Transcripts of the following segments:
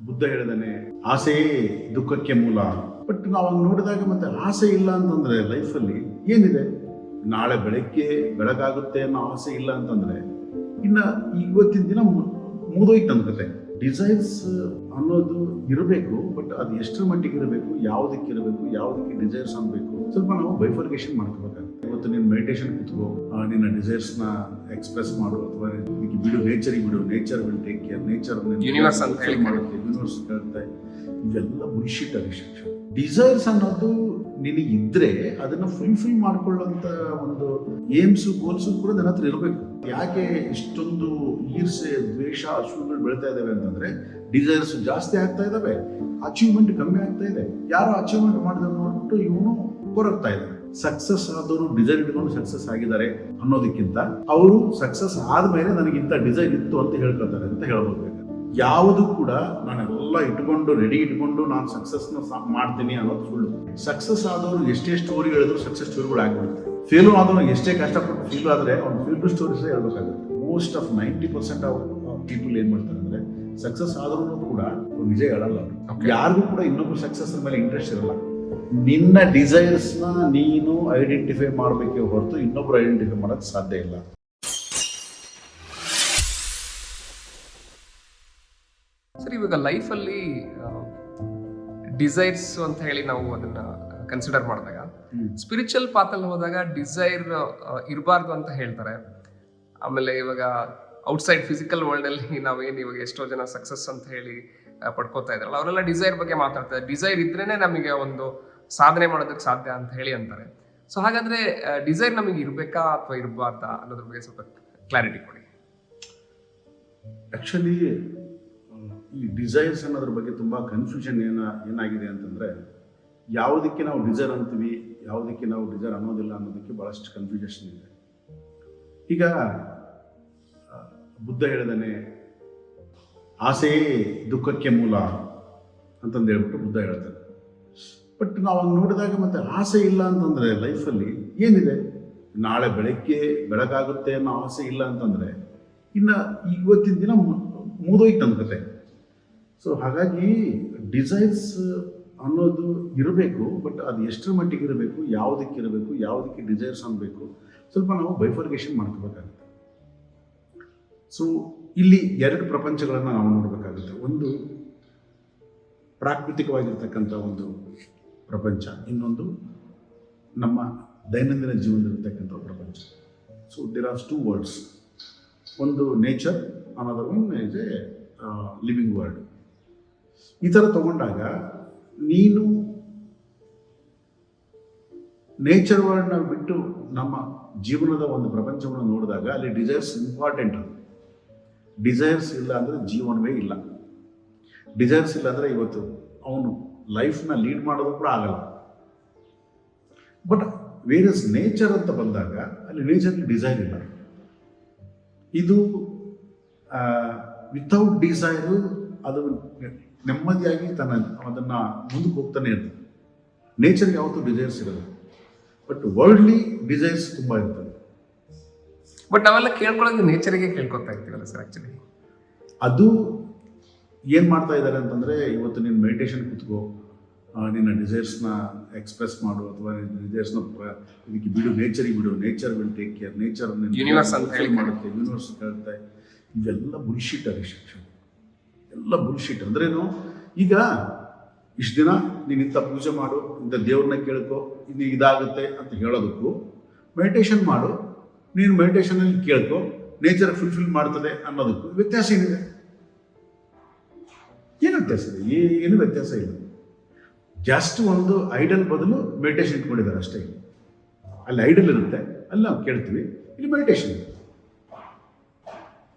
ಬುದ್ಧ ಹೇಳಿದಾನೆ, ಆಸೆಯೇ ದುಃಖಕ್ಕೆ ಮೂಲ. ಬಟ್ ನಾವು ಹಂಗೆ ನೋಡಿದಾಗ ಮತ್ತೆ ಆಸೆ ಇಲ್ಲ ಅಂತಂದ್ರೆ ಲೈಫಲ್ಲಿ ಏನಿದೆ? ನಾಳೆ ಬೆಳಗ್ಗೆ ಬೆಳಗಾಗುತ್ತೆ ಅನ್ನೋ ಆಸೆ ಇಲ್ಲ ಅಂತಂದ್ರೆ ಇನ್ನ ಇವತ್ತಿನ ದಿನ ಮುಗಿದೋಯ್ತು ಅನ್ಕತೆ. ಡಿಸೈರ್ಸ್ ಅನ್ನೋದು ಇರಬೇಕು, ಬಟ್ ಅದು ಎಷ್ಟರ ಮಟ್ಟಿಗೆ ಇರಬೇಕು, ಯಾವುದಕ್ಕೆ ಡಿಸೈರ್ಸ್ ಅನ್ಬೇಕು, ಸ್ವಲ್ಪ ನಾವು ಬೈಫರ್ಗೇಷನ್ ಮಾಡ್ಕೋಬೇಕಾಗುತ್ತೆ. ಇವತ್ತು ನೀನು ಮೆಡಿಟೇಷನ್ ಕೂತ್ಕೋ, ನಿನ್ನ ಡಿಸೈರ್ಸ್ನ ಎಕ್ಸ್ಪ್ರೆಸ್ ಮಾಡು, ಅಥವಾ ಬಿಡು, ನೇಚರಿಗೆ ಬಿಡು, nature will take care, nature universe ಅಂತ ಮಾಡುತ್ತೆ, ಯೂನಿವರ್ಸ್ ಹೇಳ್ತಾ. ಇವೆಲ್ಲ ಬುಲ್ಶಿಟ್ ರಿಸ್ಟ್ರಿಕ್ಷನ್. ಡಿಸೈರ್ಸ್ ಅನ್ನೋದು ನಿನಗಿದ್ರೆ ಅದನ್ನ ಫುಲ್ಫಿಲ್ ಮಾಡ್ಕೊಳ್ಳುವಂತ ಒಂದು ಏಮ್ಸು ಗೋಲ್ಸು ಕೂಡ ನನ್ನ ಹತ್ರ ಇರಬೇಕು. ಯಾಕೆ ಇಷ್ಟೊಂದು ಈರ್ಷೆ, ದ್ವೇಷ, ಅಶ್ವಗಳು ಬೆಳ್ತಾ ಇದಾವೆ ಅಂತಂದ್ರೆ ಡಿಸೈರ್ಸ್ ಜಾಸ್ತಿ ಆಗ್ತಾ ಇದಾವೆ, ಅಚೀವ್ಮೆಂಟ್ ಕಮ್ಮಿ ಆಗ್ತಾ ಇದೆ. ಯಾರು ಅಚೀವ್ಮೆಂಟ್ ಮಾಡಿದ್ರು ನೋಡ್ಬಿಟ್ಟು ಇವನು ಕೊರಗ್ತಾ ಇದ್ದಾರೆ. ಸಕ್ಸಸ್ ಆದವರು ಡಿಸೈರ್ ಇಟ್ಕೊಂಡು ಸಕ್ಸಸ್ ಆಗಿದ್ದಾರೆ ಅನ್ನೋದಕ್ಕಿಂತ ಅವರು ಸಕ್ಸಸ್ ಆದ್ಮೇಲೆ ನನಗಿಂತ ಡಿಸೈರ್ ಇತ್ತು ಅಂತ ಹೇಳ್ಕೊಳ್ತಾರೆ ಅಂತ ಹೇಳ್ಬೋದು. ಯಾವುದು ಕೂಡ ನಾನೆಲ್ಲ ಇಟ್ಕೊಂಡು ರೆಡಿ ಇಟ್ಕೊಂಡು ನಾನು ಸಕ್ಸಸ್ನ ಮಾಡ್ತೀನಿ ಅನ್ನೋದು ಸುಳ್ಳು. ಸಕ್ಸಸ್ ಆದವರು ಎಷ್ಟೇ ಸ್ಟೋರಿ ಹೇಳಿದ್ರು ಸಕ್ಸಸ್ ಸ್ಟೋರಿಗಳು ಆಗ್ಬಿಡುತ್ತೆ. ಫೇಲ್ ಆದವರು ಎಷ್ಟೇ ಕಷ್ಟಪಟ್ಟು ಫೀಲ್ ಆದ್ರೆ ಅವ್ನು ಫೀಲ್ ಸ್ಟೋರೀಸ್ ಹೇಳ್ಬೇಕಾಗುತ್ತೆ. ಮೋಸ್ಟ್ ಆಫ್ 90% ಆಫ್ ಪೀಪಲ್ ಏನ್ ಮಾಡ್ತಾರೆ ಅಂದ್ರೆ ಸಕ್ಸಸ್ ಆದ್ರೂ ಕೂಡ ನಿಜ ಹೇಳಲ್ಲ. ಯಾರಿಗೂ ಕೂಡ ಇನ್ನೊಬ್ಬರು ಸಕ್ಸಸ್ ಮೇಲೆ ಇಂಟ್ರೆಸ್ಟ್ ಇರಲ್ಲ. ನಿನ್ನ ಡಿಸೈರ್ಸ್ನ ನೀನು ಐಡೆಂಟಿಫೈ ಮಾಡಬೇಕೇ ಹೊರತು ಇನ್ನೊಬ್ರು ಐಡೆಂಟಿಫೈ ಮಾಡೋಕ್ಕೆ ಸಾಧ್ಯ ಇಲ್ಲ. ಸರ್, ಇವಾಗ ಲೈಫಲ್ಲಿ ಡಿಸೈರ್ಸ್ ಅಂತ ಹೇಳಿ ನಾವು ಅದನ್ನ ಕನ್ಸಿಡರ್ ಮಾಡಿದಾಗ ಸ್ಪಿರಿಚುವಲ್ ಪಾತಲ್ಲಿ ಹೋದಾಗ ಡಿಸೈರ್ ಇರಬಾರ್ದು ಅಂತ ಹೇಳ್ತಾರೆ. ಆಮೇಲೆ ಇವಾಗ ಔಟ್ಸೈಡ್ ಫಿಸಿಕಲ್ ವರ್ಲ್ಡ್ ಅಲ್ಲಿ ನಾವೇನು ಇವಾಗ ಎಷ್ಟೋ ಜನ ಸಕ್ಸಸ್ ಅಂತ ಹೇಳಿ ಪಡ್ಕೋತಾ ಇದ್ರಲ್ಲ, ಅವರೆಲ್ಲ ಡಿಸೈರ್ ಬಗ್ಗೆ ಮಾತಾಡ್ತಾರೆ. ಡಿಸೈರ್ ಇದ್ರೇನೆ ನಮಗೆ ಒಂದು ಸಾಧನೆ ಮಾಡೋದಕ್ಕೆ ಸಾಧ್ಯ ಅಂತ ಹೇಳಿ ಅಂತಾರೆ. ಸೊ ಹಾಗಾದ್ರೆ ಡಿಸೈರ್ ನಮಗೆ ಇರಬೇಕಾ ಅಥವಾ ಇರಬಾರ್ದಾ ಅನ್ನೋದ್ರ ಬಗ್ಗೆ ಸ್ವಲ್ಪ ಕ್ಲಾರಿಟಿ ಕೊಡಿ. ಆಕ್ಚುಲಿ ಈ ಡಿಸೈರ್ಸ್ ಅನ್ನೋದ್ರ ಬಗ್ಗೆ ತುಂಬ ಕನ್ಫ್ಯೂಷನ್ ಏನಾಗಿದೆ ಅಂತಂದರೆ, ಯಾವುದಕ್ಕೆ ನಾವು ಡಿಸೈರ್ ಅಂತೀವಿ, ಯಾವುದಕ್ಕೆ ನಾವು ಡಿಸೈರ್ ಅನ್ನೋದಿಲ್ಲ ಅನ್ನೋದಕ್ಕೆ ಭಾಳಷ್ಟು ಕನ್ಫ್ಯೂಷನ್ ಇದೆ. ಈಗ ಬುದ್ಧ ಹೇಳಿದಾನೆ, ಆಸೆಯೇ ದುಃಖಕ್ಕೆ ಮೂಲ ಅಂತಂದು ಹೇಳ್ಬಿಟ್ಟು ಬುದ್ಧ ಹೇಳ್ತಾನೆ. ಬಟ್ ನಾವು ಹಂಗೆ ನೋಡಿದಾಗ ಮತ್ತೆ ಆಸೆ ಇಲ್ಲ ಅಂತಂದರೆ ಲೈಫಲ್ಲಿ ಏನಿದೆ? ನಾಳೆ ಬೆಳಗ್ಗೆ ಬೆಳಗಾಗುತ್ತೆ ಅನ್ನೋ ಆಸೆ ಇಲ್ಲ ಅಂತಂದರೆ ಇನ್ನು ಇವತ್ತಿನ ದಿನ ಮುಗಿದೋಯ್ತು ಅನ್ಕತೆ. ಸೊ ಹಾಗಾಗಿ ಡಿಸೈರ್ಸ್ ಅನ್ನೋದು ಇರಬೇಕು, ಬಟ್ ಅದು ಎಷ್ಟರ ಮಟ್ಟಿಗೆ ಇರಬೇಕು, ಯಾವುದಕ್ಕೆ ಡಿಸೈರ್ಸ್ ಅನ್ಬೇಕು, ಸ್ವಲ್ಪ ನಾವು ಬೈಫರ್ಗೇಷನ್ ಮಾಡ್ಕೋಬೇಕಾಗುತ್ತೆ. ಸೊ ಇಲ್ಲಿ ಎರಡು ಪ್ರಪಂಚಗಳನ್ನು ನಾವು ನೋಡಬೇಕಾಗುತ್ತೆ. ಒಂದು ಪ್ರಾಕೃತಿಕವಾಗಿರ್ತಕ್ಕಂಥ ಒಂದು ಪ್ರಪಂಚ, ಇನ್ನೊಂದು ನಮ್ಮ ದೈನಂದಿನ ಜೀವನದಲ್ಲಿರ್ತಕ್ಕಂಥ ಪ್ರಪಂಚ. So there are two worlds. ಒಂದು nature, another one is a living world. ಈ ಥರ ತಗೊಂಡಾಗ ನೀನು ನೇಚರ್ ವರ್ಲ್ಡ್ನ ಬಿಟ್ಟು ನಮ್ಮ ಜೀವನದ ಒಂದು ಪ್ರಪಂಚವನ್ನು ನೋಡಿದಾಗ ಅಲ್ಲಿ ಡಿಸೈರ್ಸ್ ಇಂಪಾರ್ಟೆಂಟ್. ಅದು ಡಿಸೈರ್ಸ್ ಇಲ್ಲ ಅಂದರೆ ಜೀವನವೇ ಇಲ್ಲ. ಡಿಸೈರ್ಸ್ ಇಲ್ಲ ಅಂದರೆ ಇವತ್ತು ಅವನು ಲೈಫ್ನ ಲೀಡ್ ಮಾಡೋದು ಕೂಡ ಆಗಲ್ಲ. ಬಟ್ ವೇರಿಯಸ್ ನೇಚರ್ ಅಂತ ಬಂದಾಗ ಅಲ್ಲಿ ನೇಚರ್ಲಿ ಡಿಸೈರ್ ಇಲ್ಲ. ಇದು ವಿತೌಟ್ ಡಿಸೈರು ಅದು ನೆಮ್ಮದಿಯಾಗಿ ಅದನ್ನು ಮುಂದಕ್ಕೆ ಹೋಗ್ತಾನೆ ಇರ್ತದೆ. ನೇಚರ್ಗೆ ಯಾವತ್ತೂ ಡಿಸೈರ್ಸ್ ಇರೋದು, ಬಟ್ ವರ್ಲ್ಡ್ಲಿ ಡಿಸೈರ್ಸ್ ತುಂಬ ಇರ್ತದೆ. ಬಟ್ ನಾವೆಲ್ಲ ಕೇಳ್ಕೊಳ್ಳೋದು ನೇಚರಿಗೆ ಕೇಳ್ಕೊತಾ ಇರ್ತೀವಲ್ಲ ಸರ್. ಆ್ಯಕ್ಚುಲಿ ಅದು ಏನು ಮಾಡ್ತಾ ಇದ್ದಾರೆ ಅಂತಂದರೆ, ಇವತ್ತು ನೀನು ಮೆಡಿಟೇಷನ್ ಕೂತ್ಕೋ, ನಿನ್ನ ಡಿಸೈರ್ಸ್ನ ಎಕ್ಸ್ಪ್ರೆಸ್ ಮಾಡು, ಅಥವಾ ಡಿಸೈರ್ಸ್ನ ಇದಕ್ಕೆ ಬಿಡು, ನೇಚರಿಗೆ ಬಿಡು, nature will take care, nature universe ಅಂತ ಹೇಳಿ ಮಾಡುತ್ತೆ, ಯೂನಿವರ್ಸ್ ಹೇಳ್ತಾ. ಇವೆಲ್ಲ ಬುಲ್ಶಿಟ್ ರಿಸ್ಟ್ರಿಕ್ಷನ್, ಎಲ್ಲ ಬುಲ್ಶಿಟ್. ಅಂದ್ರೇನು? ಈಗ ಇಷ್ಟು ದಿನ ನೀನು ಇಂಥ ಪೂಜೆ ಮಾಡು, ಇಂಥ ದೇವ್ರನ್ನ ಕೇಳ್ಕೊ, ಇನ್ನು ಇದಾಗುತ್ತೆ ಅಂತ ಹೇಳೋದಕ್ಕೂ, ಮೆಡಿಟೇಷನ್ ಮಾಡು, ನೀನು ಮೆಡಿಟೇಷನಲ್ಲಿ ಕೇಳ್ಕೊ, ನೇಚರ್ ಫುಲ್ಫಿಲ್ ಮಾಡ್ತದೆ ಅನ್ನೋದಕ್ಕೂ ವ್ಯತ್ಯಾಸ ಏನಿದೆ? ಏನು ವ್ಯತ್ಯಾಸ ಇದೆ? ಏನು ವ್ಯತ್ಯಾಸ ಇಲ್ಲ. ಜಸ್ಟ್ ಒಂದು ಐಡಲ್ ಬದಲು ಮೆಡಿಟೇಷನ್ ಇಟ್ಕೊಂಡಿದ್ದಾರೆ ಅಷ್ಟೇ. ಅಲ್ಲಿ ಐಡಲ್ ಇರುತ್ತೆ, ಅಲ್ಲಿ ನಾವು ಕೇಳ್ತೀವಿ, ಇಲ್ಲಿ ಮೆಡಿಟೇಷನ್ ಇದೆ.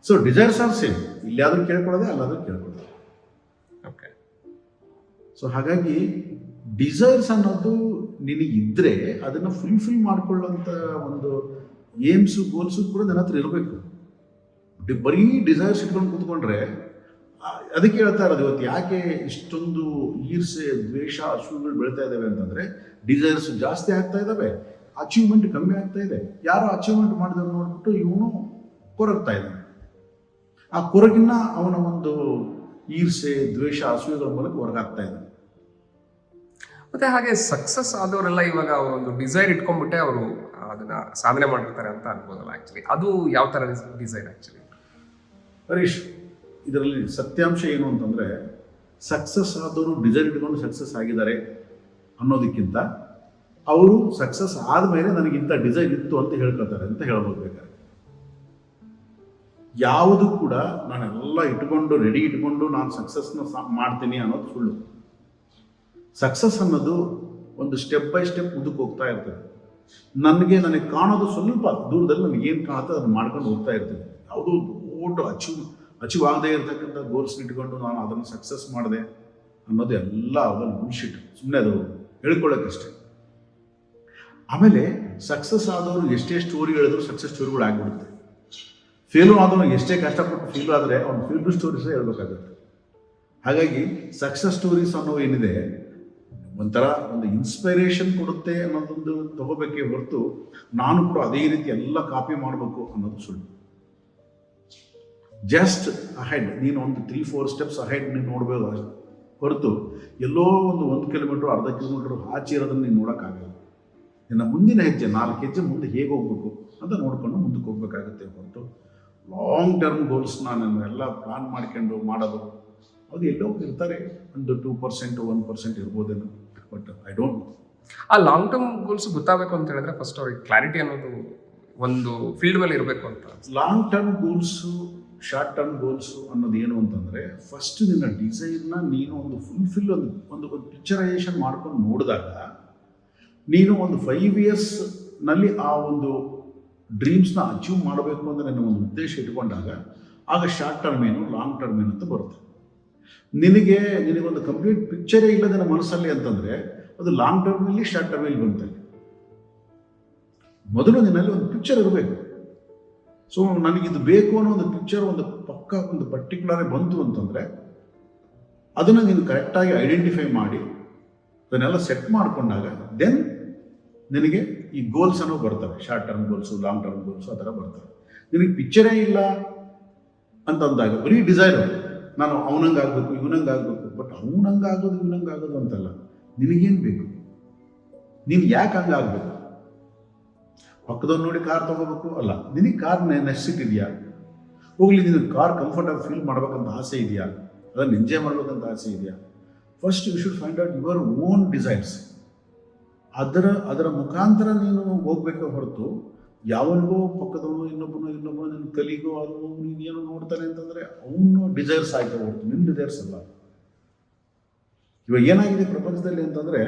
So desires are same. ಇಲ್ಲಾದ್ರೂ ಕೇಳ್ಕೊಳ್ಳೋದೆ, ಅಲ್ಲಾದ್ರೂ ಕೇಳ್ಕೊಳ್ಳೋದು. ಓಕೆ. ಸೊ ಹಾಗಾಗಿ ಡಿಸೈರ್ಸ್ ಅನ್ನೋದು ನಿನಗಿದ್ರೆ ಅದನ್ನು ಫುಲ್ಫಿಲ್ ಮಾಡ್ಕೊಳ್ಳೋಂಥ ಒಂದು ಏಮ್ಸು ಗೋಲ್ಸು ಕೂಡ ನನ್ನ ಹತ್ರ ಇರಬೇಕು. ಬರೀ ಡಿಸೈರ್ಸ್ ಇಟ್ಕೊಂಡು ಕೂತ್ಕೊಂಡ್ರೆ, ಅದಕ್ಕೆ ಹೇಳ್ತಾ ಇರೋದು ಇವತ್ತು ಯಾಕೆ ಇಷ್ಟೊಂದು ಈರ್ಷೆ, ದ್ವೇಷ, ಅಶ್ವಗಳು ಬೆಳ್ತಾ ಇದ್ದಾವೆ ಅಂತಂದರೆ ಡಿಸೈರ್ಸ್ ಜಾಸ್ತಿ ಆಗ್ತಾ ಇದ್ದಾವೆ, ಅಚೀವ್ಮೆಂಟ್ ಕಮ್ಮಿ ಆಗ್ತಾ ಇದೆ. ಯಾರೋ ಅಚೀವ್ಮೆಂಟ್ ಮಾಡಿದವ್ರು ನೋಡ್ಬಿಟ್ಟು ಇವನು ಕೊರಗ್ತಾ ಇದ್ದಾನೆ. ಆ ಕೊರಗಿನ ಅವನ ಒಂದು ಈರ್ಷೆ, ದ್ವೇಷ, ಅಸೂಯೆಗಳ ಮೂಲಕ ಹೊರಗಾಗ್ತಾ ಇದ್ದಾನೆ. ಮತ್ತೆ ಹಾಗೆ ಸಕ್ಸಸ್ ಆದವರೆಲ್ಲ ಇವಾಗ ಅವರೊಂದು ಡಿಸೈರ್ ಇಟ್ಕೊಂಡ್ಬಿಟ್ಟೆ ಅವರು ಅದನ್ನ ಸಾಧನೆ ಮಾಡಿರ್ತಾರೆ ಅಂತ ಅನ್ಬೋದಲ್ಲ ಆಕ್ಚುಲಿ. ಅದು ಯಾವ ತರ ಡಿಸೈರ್ ಆಕ್ಚುಲಿ? ಹರೀಶ್, ಇದರಲ್ಲಿ ಸತ್ಯಾಂಶ ಏನು ಅಂತಂದರೆ, ಸಕ್ಸಸ್ ಆದವರು ಡಿಸೈರ್ ಇಟ್ಕೊಂಡು ಸಕ್ಸಸ್ ಆಗಿದ್ದಾರೆ ಅನ್ನೋದಕ್ಕಿಂತ ಅವರು ಸಕ್ಸಸ್ ಆದಮೇಲೆ ನನಗಿಂತ ಡಿಸೈರ್ ಇತ್ತು ಅಂತ ಹೇಳ್ಕೊಳ್ತಾರೆ ಅಂತ ಹೇಳ್ಬೋದು. ಬೇಕಾದ್ರೆ ಯಾವುದು ಕೂಡ ನಾನೆಲ್ಲ ಇಟ್ಕೊಂಡು ರೆಡಿ ಇಟ್ಕೊಂಡು ನಾನು ಸಕ್ಸಸ್ನ ಮಾಡ್ತೀನಿ ಅನ್ನೋದು ಸುಳ್ಳು. ಸಕ್ಸಸ್ ಅನ್ನೋದು ಒಂದು ಸ್ಟೆಪ್ ಬೈ ಸ್ಟೆಪ್ ಮುಂದಕ್ಕೆ ಹೋಗ್ತಾ ಇರ್ತದೆ. ನನಗೆ ಕಾಣೋದು ಸ್ವಲ್ಪ ದೂರದಲ್ಲಿ ನನಗೇನು ಕಾಣುತ್ತೆ ಅದನ್ನು ಮಾಡ್ಕೊಂಡು ಹೋಗ್ತಾ ಇರ್ತೀನಿ. ಯಾವುದೋ ದೊಡ್ಡ ಅಚೀವ್ ಆಗದೆ ಇರತಕ್ಕಂಥ ಗೋಲ್ಸ್ ಇಟ್ಕೊಂಡು ನಾನು ಅದನ್ನು ಸಕ್ಸಸ್ ಮಾಡಿದೆ ಅನ್ನೋದು ಎಲ್ಲ ಅದನ್ನು ಬುಲ್ಶಿಟ್, ಸುಮ್ಮನೆ ಅದು ಹೇಳ್ಕೊಳ್ಳೋಕ್ಕಷ್ಟೇ. ಆಮೇಲೆ ಸಕ್ಸಸ್ ಆದವರು ಎಷ್ಟೇ ಸ್ಟೋರಿ ಹೇಳಿದ್ರು ಸಕ್ಸಸ್ ಸ್ಟೋರಿಗಳು ಆಗಿಬಿಡುತ್ತೆ. ಫೇಲು ಆದವನು ಎಷ್ಟೇ ಕಷ್ಟಪಟ್ಟು ಫೇಲ್ ಆದರೆ ಅವ್ನು ಫೇಲ್ಡ್ ಸ್ಟೋರೀಸೇ ಹೇಳ್ಬೇಕಾಗುತ್ತೆ. ಹಾಗಾಗಿ ಸಕ್ಸಸ್ ಸ್ಟೋರೀಸ್ ಅನ್ನೋ ಏನಿದೆ ಒಂಥರ ಒಂದು ಇನ್ಸ್ಪಿರೇಷನ್ ಕೊಡುತ್ತೆ ಅನ್ನೋದೊಂದು ತಗೋಬೇಕೇ ಹೊರತು ನಾನು ಕೂಡ ಅದೇ ರೀತಿ ಎಲ್ಲ ಕಾಪಿ ಮಾಡಬೇಕು ಅನ್ನೋದು ಸುಳ್ಳು. ಜಸ್ಟ್ ಅಹೆಡ್, ನೀನು ಒಂದು 3-4 ಸ್ಟೆಪ್ಸ್ ಅಹೆಡ್ ನೀನು ನೋಡಬೇಕು ಅಷ್ಟೇ ಹೊರತು ಎಲ್ಲೋ ಒಂದು ಕಿಲೋಮೀಟ್ರ್, ಅರ್ಧ ಕಿಲೋಮೀಟ್ರ್ ಆಚೆ ಇರೋದನ್ನು ನೀನು ನೋಡೋಕ್ಕಾಗಲ್ಲ. ಇನ್ನು ಮುಂದಿನ ಹೆಜ್ಜೆ 4 ಹೆಜ್ಜೆ ಮುಂದೆ ಹೇಗೆ ಹೋಗ್ಬೇಕು ಅಂತ ನೋಡಿಕೊಂಡು ಮುಂದಕ್ಕೆ ಹೋಗ್ಬೇಕಾಗುತ್ತೆ ಹೊರತು ಲಾಂಗ್ ಟರ್ಮ್ ಗೋಲ್ಸ್ನ ನಾನು ಎಲ್ಲ ಪ್ಲಾನ್ ಮಾಡ್ಕೊಂಡು ಮಾಡೋದು ಅದು ಎಲ್ಲೋ ಇರ್ತಾರೆ. ಒಂದು 2%, 1% ಇರ್ಬೋದೇನೋ, ಬಟ್ ಐ ಡೋಂಟ್ ನೋ. ಆ ಲಾಂಗ್ ಟರ್ಮ್ ಗೋಲ್ಸ್ ಗೊತ್ತಾಗಬೇಕು ಅಂತ ಹೇಳಿದ್ರೆ ಫಸ್ಟ್ ಅವ್ರಿಗೆ ಕ್ಲಾರಿಟಿ ಅನ್ನೋದು ಒಂದು ಫೀಲ್ಡ್ ಮೇಲೆ ಇರಬೇಕು ಅಂತ. Long term goals, short term goals ಅನ್ನೋದು ಏನು ಅಂತಂದರೆ, ಫಸ್ಟ್ ನಿನ್ನ ಡಿಸೈರ್ನ ನೀನು ಒಂದು ಫುಲ್ಫಿಲ್ ಒಂದು ಪಿಕ್ಚರೈಸೇಷನ್ ಮಾಡ್ಕೊಂಡು ನೋಡಿದಾಗ, ನೀನು ಒಂದು 5 ಇಯರ್ಸ್ನಲ್ಲಿ ಆ ಒಂದು ಡ್ರೀಮ್ಸ್ನ ಅಚೀವ್ ಮಾಡಬೇಕು ಅಂದರೆ ನನ್ನ ಒಂದು ಉದ್ದೇಶ ಇಟ್ಕೊಂಡಾಗ ಆಗ ಶಾರ್ಟ್ ಟರ್ಮ್ ಏನು, ಲಾಂಗ್ ಟರ್ಮ್ ಏನು ಅಂತ ಬರುತ್ತೆ. ನಿನಗೊಂದು ಕಂಪ್ಲೀಟ್ ಪಿಕ್ಚರೇ ಇಲ್ಲ ನನ್ನ ಮನಸ್ಸಲ್ಲಿ ಅಂತಂದರೆ ಅದು ಲಾಂಗ್ ಟರ್ಮಲ್ಲಿ ಶಾರ್ಟ್ ಟರ್ಮಲ್ಲಿ ಬಂತಲ್ಲಿ. ಮೊದಲು ನಿನ್ನಲ್ಲಿ ಒಂದು ಪಿಕ್ಚರ್ ಇರಬೇಕು. ಸೊ ನನಗಿದು ಬೇಕು ಅನ್ನೋ ಒಂದು ಪಿಕ್ಚರ್ ಒಂದು ಪಕ್ಕ ಒಂದು ಪರ್ಟಿಕ್ಯುಲರೇ ಬಂತು ಅಂತಂದರೆ ಅದನ್ನು ನೀನು ಕರೆಕ್ಟಾಗಿ ಐಡೆಂಟಿಫೈ ಮಾಡಿ ಅದನ್ನೆಲ್ಲ ಸೆಟ್ ಮಾಡಿಕೊಂಡಾಗ ದೆನ್ ನಿನಗೆ ಈ ಗೋಲ್ಸ್ ಅನ್ನೋ ಬರ್ತವೆ. Short term goals, long term goals ಆ ಥರ ಬರ್ತವೆ. ನಿನಗೆ ಪಿಕ್ಚರೇ ಇಲ್ಲ ಅಂತಂದಾಗ ಬರೀ ಡಿಸೈರ್, ನಾನು ಅವನಂಗಾಗಬೇಕು ಇವನಂಗಾಗಬೇಕು, ಬಟ್ ಅವನಂಗಾಗೋದು ಇವನಂಗಾಗೋದು ಅಂತಲ್ಲ. ನಿನಗೇನು ಬೇಕು, ನೀನು ಯಾಕೆ ಹಂಗಾಗಬೇಕು? ಪಕ್ಕದವ್ರು ನೋಡಿ ಕಾರ್ ತೊಗೋಬೇಕು ಅಲ್ಲ, ನಿನಗೆ ಕಾರ್ ನೆಸೆಸಿಟಿ ಇದೆಯಾ? ಹೋಗ್ಲಿ, ನಿನಗೆ ಕಾರ್ ಕಂಫರ್ಟಬಲ್ ಫೀಲ್ ಮಾಡ್ಬೇಕಂತ ಆಸೆ ಇದೆಯಾ? ಅದನ್ನು ಎಂಜಾಯ್ ಮಾಡ್ಬೇಕಂತ ಆಸೆ ಇದೆಯಾ? First you should find out your own desires. ಅದರ ಮುಖಾಂತರ ನೀನು ಹೋಗ್ಬೇಕೆ ಹೊರತು ಯಾವನಿಗೋ ಪಕ್ಕದವನು ಇನ್ನೊಬ್ಬನು ನಿನ್ನ ಕಲಿಗೋ ಅದು ನೀನು ಏನು ನೋಡ್ತಾನೆ ಅಂತಂದರೆ ಅವನು ಡಿಸೈರ್ಸ್ ಆಯ್ತು ಹೊರತು ನಿನ್ನ ಡಿಸೈರ್ಸ್ ಅಲ್ಲ. ಇವಾಗ ಏನಾಗಿದೆ ಪ್ರಪಂಚದಲ್ಲಿ ಅಂತಂದರೆ,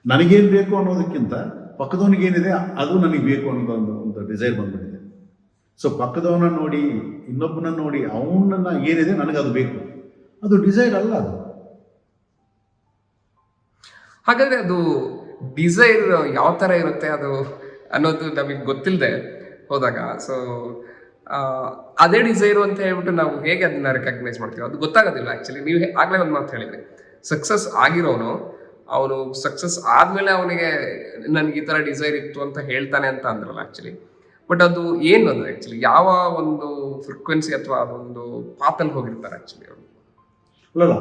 ನನಗೇನು ಬೇಕು ಅನ್ನೋದಕ್ಕಿಂತ ಪಕ್ಕದವನಿಗೇನಿದೆ ಅದು ನನಗೆ ಬೇಕು ಅನ್ನೋದೊಂದು ಒಂದು ಡಿಸೈರ್ ಬಂದ್ಬಿಟ್ಟಿದೆ. ಸೊ ಪಕ್ಕದವನ ನೋಡಿ, ಇನ್ನೊಬ್ಬನ ನೋಡಿ, ಅವನನ್ನ ಏನಿದೆ ನನಗೆ ಅದು ಬೇಕು, ಅದು ಡಿಸೈರ್ ಅಲ್ಲ. ಅದು ಹಾಗಾದ್ರೆ ಅದು ಡಿಸೈರ್ ಯಾವ ಥರ ಇರುತ್ತೆ ಅದು ಅನ್ನೋದು ನಮಗೆ ಗೊತ್ತಿಲ್ಲದೆ ಹೋದಾಗ, ಸೊ ಅದೇ ಡಿಸೈರು ಅಂತ ಹೇಳ್ಬಿಟ್ಟು ನಾವು ಹೇಗೆ ಅದನ್ನ ರೆಕಗ್ನೈಸ್ ಮಾಡ್ತೀವಿ ಅದು ಗೊತ್ತಾಗೋದಿಲ್ಲ. ಆ್ಯಕ್ಚುಲಿ ನೀವು ಆಗಲೇ ಒಂದು ಮಾತು ಹೇಳಿದ್ರಿ, ಸಕ್ಸಸ್ ಆಗಿರೋನು ಅವನು ಸಕ್ಸಸ್ ಆದಮೇಲೆ ಅವನಿಗೆ ನನಗೆ ಈ ಥರ ಡಿಸೈರ್ ಇತ್ತು ಅಂತ ಹೇಳ್ತಾನೆ ಅಂತ ಅಂದ್ರಲ್ಲ ಆ್ಯಕ್ಚುಲಿ. ಬಟ್ ಅದು ಏನು ಅದು ಆ್ಯಕ್ಚುಲಿ ಯಾವ ಒಂದು ಫ್ರೀಕ್ವೆನ್ಸಿ ಅಥವಾ ಅದೊಂದು ಪಾತಲ್ಲಿ ಹೋಗಿರ್ತಾರೆ ಆ್ಯಕ್ಚುಲಿ ಅವರು? ಅಲ್ಲಲ್ಲ,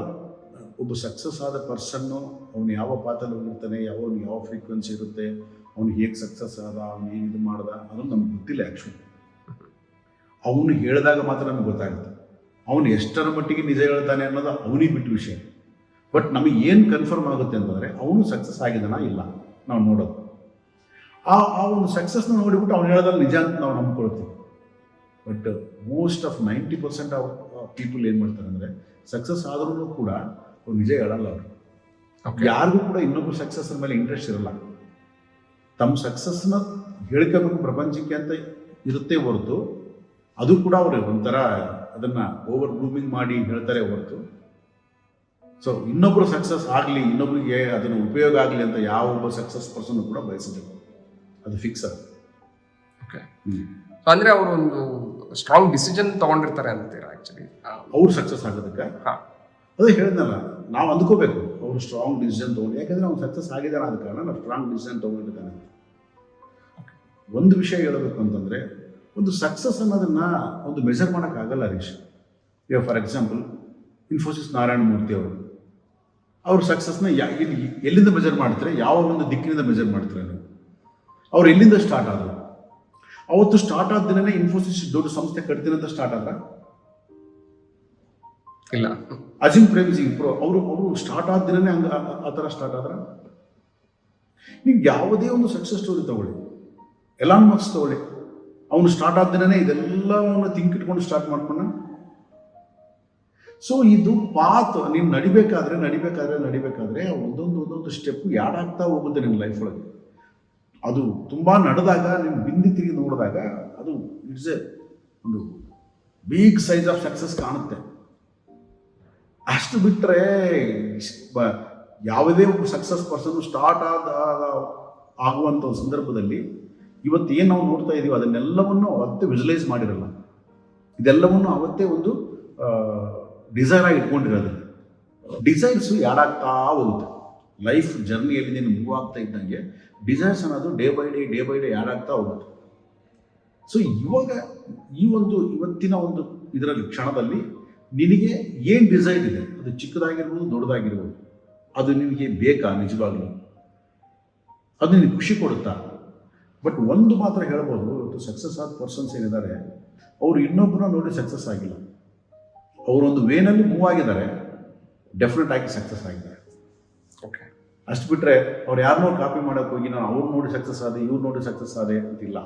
ಒಬ್ಬ ಸಕ್ಸಸ್ ಆದ ಪರ್ಸನ್ನು ಅವನು ಯಾವ ಪಾತಲ್ಲಿ ಹೋಗಿರ್ತಾನೆ, ಯಾವ ಫ್ರೀಕ್ವೆನ್ಸಿ ಇರುತ್ತೆ, ಅವನು ಹೇಗೆ ಸಕ್ಸಸ್ ಆದ, ಅವನು ಹೇಗೆ ಇದು ಮಾಡ್ದ, ಅದನ್ನು ನಮ್ಗೆ ಗೊತ್ತಿಲ್ಲ ಆ್ಯಕ್ಚುಲಿ. ಅವನು ಹೇಳಿದಾಗ ಮಾತ್ರ ನಮ್ಗೆ ಗೊತ್ತಾಗುತ್ತೆ. ಅವನು ಎಷ್ಟರ ಮಟ್ಟಿಗೆ ನಿಜ ಹೇಳ್ತಾನೆ ಅನ್ನೋದು ಅವನಿಗೆ ಬಿಟ್ಟು ವಿಷಯ. ಬಟ್ ನಮಗೆ ಏನು ಕನ್ಫರ್ಮ್ ಆಗುತ್ತೆ ಅಂತಂದರೆ ಅವನು ಸಕ್ಸಸ್ ಆಗಿದ್ದಾನ ಇಲ್ಲ ನಾವು ನೋಡೋದು. ಆ ಒಂದು ಸಕ್ಸಸ್ನ ನೋಡಿಬಿಟ್ಟು ಅವ್ನು ಹೇಳೋದ್ರಲ್ಲಿ ನಿಜ ಅಂತ ನಾವು ನಂಬ್ಕೊಳ್ತೀವಿ. But most of 90% of people ಏನು ಮಾಡ್ತಾರೆ ಅಂದರೆ, ಸಕ್ಸಸ್ ಆದ್ರೂ ಕೂಡ ಅವ್ರು ನಿಜ ಹೇಳಲ್ಲ. ಅವರು ಯಾರಿಗೂ ಕೂಡ ಇನ್ನೊಬ್ಬರು ಸಕ್ಸಸ್ ಮೇಲೆ ಇಂಟ್ರೆಸ್ಟ್ ಇರಲ್ಲ. ತಮ್ಮ ಸಕ್ಸಸ್ನ ಹೇಳ್ಕೋಬೇಕು ಪ್ರಪಂಚಕ್ಕೆ ಅಂತ ಇರುತ್ತೆ ಹೊರತು, ಅದು ಕೂಡ ಅವರು ಒಂಥರ ಅದನ್ನು ಓವರ್ ಗ್ರೂಮಿಂಗ್ ಮಾಡಿ ಹೇಳ್ತಾರೆ ಹೊರತು, ಸೊ ಇನ್ನೊಬ್ಬರು ಸಕ್ಸಸ್ ಆಗಲಿ, ಇನ್ನೊಬ್ಬರಿಗೆ ಅದನ್ನು ಉಪಯೋಗ ಆಗಲಿ ಅಂತ ಯಾವ ಒಬ್ಬ ಸಕ್ಸಸ್ ಪರ್ಸನ್ ಕೂಡ ಬಯಸಬೇಕು. ಅದು ಫಿಕ್ಸ್ ಅದು. ಓಕೆ, ಅಂದರೆ ಅವರು ಒಂದು ಸ್ಟ್ರಾಂಗ್ ಡಿಸಿಷನ್ ತೊಗೊಂಡಿರ್ತಾರೆ ಅಂತೀರಾ ಆ್ಯಕ್ಚುಲಿ ಅವ್ರು ಸಕ್ಸಸ್ ಆಗೋದಕ್ಕೆ? ಅದೇ ಹೇಳಿದ್ನಲ್ಲ, ನಾವು ಅಂದ್ಕೋಬೇಕು ಅವರು ಸ್ಟ್ರಾಂಗ್ ಡಿಸಿಷನ್ ತೊಗೊಂಡು, ಯಾಕಂದರೆ ಅವ್ನು ಸಕ್ಸಸ್ ಆಗಿದ್ದಾನೆ ಆದ ಕಾರಣ ನಾವು ಸ್ಟ್ರಾಂಗ್ ಡಿಸಿಷನ್ ತೊಗೊಂಡಿದ್ದಾನೆ. ಒಂದು ವಿಷಯ ಹೇಳಬೇಕು ಅಂತಂದರೆ, ಒಂದು ಸಕ್ಸಸ್ ಅನ್ನೋದನ್ನ ಒಂದು ಮೆಜರ್ ಮಾಡೋಕ್ಕಾಗಲ್ಲ ಹರೀಶ್. ಈಗ ಫಾರ್ ಎಕ್ಸಾಂಪಲ್ ಇನ್ಫೋಸಿಸ್ ನಾರಾಯಣ ಮೂರ್ತಿ ಅವರು ಅವ್ರ ಸಕ್ಸಸ್ನ ಎಲ್ಲಿಂದ ಮೆಜರ್ ಮಾಡ್ತಾರೆ, ಯಾವ ಒಂದು ದಿಕ್ಕಿನಿಂದ ಮೆಜರ್ ಮಾಡ್ತಾರೆ ನೀವು? ಅವ್ರು ಎಲ್ಲಿಂದ ಸ್ಟಾರ್ಟ್ ಆದರು? ಅವತ್ತು ಸ್ಟಾರ್ಟ್ ಆದ ದಿನನೇ ಇನ್ಫೋಸಿಸ್ ದೊಡ್ಡ ಸಂಸ್ಥೆ ಕಟ್ತೀನಿ ಅಂತ ಸ್ಟಾರ್ಟ್ ಆದ್ರ? ಇಲ್ಲ. ಅಜಿಮ್ ಪ್ರೇಮ್ಜಿ ಅವರು ಸ್ಟಾರ್ಟ್ ಆದ ದಿನನೇ ಹಂಗೆ ಆ ಥರ ಸ್ಟಾರ್ಟ್ ಆದ್ರ? ನೀವು ಯಾವುದೇ ಒಂದು ಸಕ್ಸಸ್ ಸ್ಟೋರಿ ತಗೊಳ್ಳಿ, ಎಲಾನ್ ಮಸ್ಕ್ ತಗೊಳ್ಳಿ, ಅವನು ಸ್ಟಾರ್ಟ್ ಆದ ದಿನನೇ ಇದೆಲ್ಲವನ್ನು ಥಿಂಕ್ ಇಟ್ಕೊಂಡು ಸ್ಟಾರ್ಟ್ ಮಾಡ್ಕೊಂಡ. ಸೊ ಇದು ಪಾತ್ ನೀನು ನಡಿಬೇಕಾದ್ರೆ ಒಂದೊಂದು ಸ್ಟೆಪ್ ಯಾಡ್ ಆಗ್ತಾ ಹೋಗುತ್ತೆ ನಿಮ್ಮ ಲೈಫ್ ಒಳಗೆ. ಅದು ತುಂಬ ನಡೆದಾಗ ನೀವು ಬಿಂದಿ ತಿರುಗಿ ನೋಡಿದಾಗ ಅದು ಇಟ್ಸ್ ಎ ಒಂದು ಬಿಗ್ ಸೈಜ್ ಆಫ್ ಸಕ್ಸಸ್ ಕಾಣುತ್ತೆ. ಅಷ್ಟು ಬಿಟ್ಟರೆ ಯಾವುದೇ ಒಬ್ಬ ಸಕ್ಸಸ್ ಪರ್ಸನ್ ಸ್ಟಾರ್ಟ್ ಆಗುವಂಥ ಸಂದರ್ಭದಲ್ಲಿ ಇವತ್ತು ಏನು ನಾವು ನೋಡ್ತಾ ಇದ್ದೀವಿ ಅದನ್ನೆಲ್ಲವನ್ನು ಅವತ್ತೇ ವಿಜುವಲೈಸ್ ಮಾಡಿರಲ್ಲ. ಇದೆಲ್ಲವನ್ನು ಅವತ್ತೇ ಒಂದು ಡಿಸೈರ್ ಆಗಿ ಇಟ್ಕೊಂಡಿರೋದಿಲ್ಲ. ಡಿಸೈರ್ಸು ಯಾಡಾಗ್ತಾ ಹೋಗುತ್ತೆ ಲೈಫ್ ಜರ್ನಿಯಲ್ಲಿ. ನೀನು ಮೂವ್ ಆಗ್ತಾ ಇದ್ದಂಗೆ ಡಿಸೈರ್ಸ್ ಅನ್ನೋದು ಡೇ ಬೈ ಡೇ ಯಾಡಾಗ್ತಾ ಹೋಗುತ್ತೆ. ಸೊ ಇವಾಗ ಇವತ್ತಿನ ಒಂದು ಇದರಲ್ಲಿ ಕ್ಷಣದಲ್ಲಿ ನಿನಗೆ ಏನು ಡಿಸೈರ್ ಇದೆ, ಅದು ಚಿಕ್ಕದಾಗಿರ್ಬೋದು ದೊಡ್ಡದಾಗಿರ್ಬೋದು, ಅದು ನಿನಗೆ ಬೇಕಾ ನಿಜವಾಗ್ಲೂ? ಅದು ನಿನಗೆ ಖುಷಿ ಕೊಡುತ್ತಾ? ಬಟ್ ಒಂದು ಮಾತ್ರ ಹೇಳ್ಬೋದು, ಇವತ್ತು ಸಕ್ಸಸ್ ಆದ ಪರ್ಸನ್ಸ್ ಏನಿದ್ದಾರೆ ಅವರು ಇನ್ನೊಬ್ಬರನ್ನ ನೋಡಿ ಸಕ್ಸಸ್ ಆಗಿಲ್ಲ. ಅವರೊಂದು ವೇನಲ್ಲಿ ಮೂವ್ ಆಗಿದ್ದಾರೆ, ಡೆಫಿನೆಟ್ ಆಗಿ ಸಕ್ಸಸ್ ಆಗಿದ್ದಾರೆ. ಓಕೆ, ಅಷ್ಟು ಬಿಟ್ಟರೆ ಅವ್ರು ಯಾರನ್ನೋ ಕಾಪಿ ಮಾಡೋಕೆ ಹೋಗಿ ನಾನು ಅವ್ರು ನೋಡಿ ಸಕ್ಸಸ್ ಆದೆ ಇವ್ರು ನೋಡಿ ಸಕ್ಸಸ್ ಆದೆ ಅಂತಿಲ್ಲ.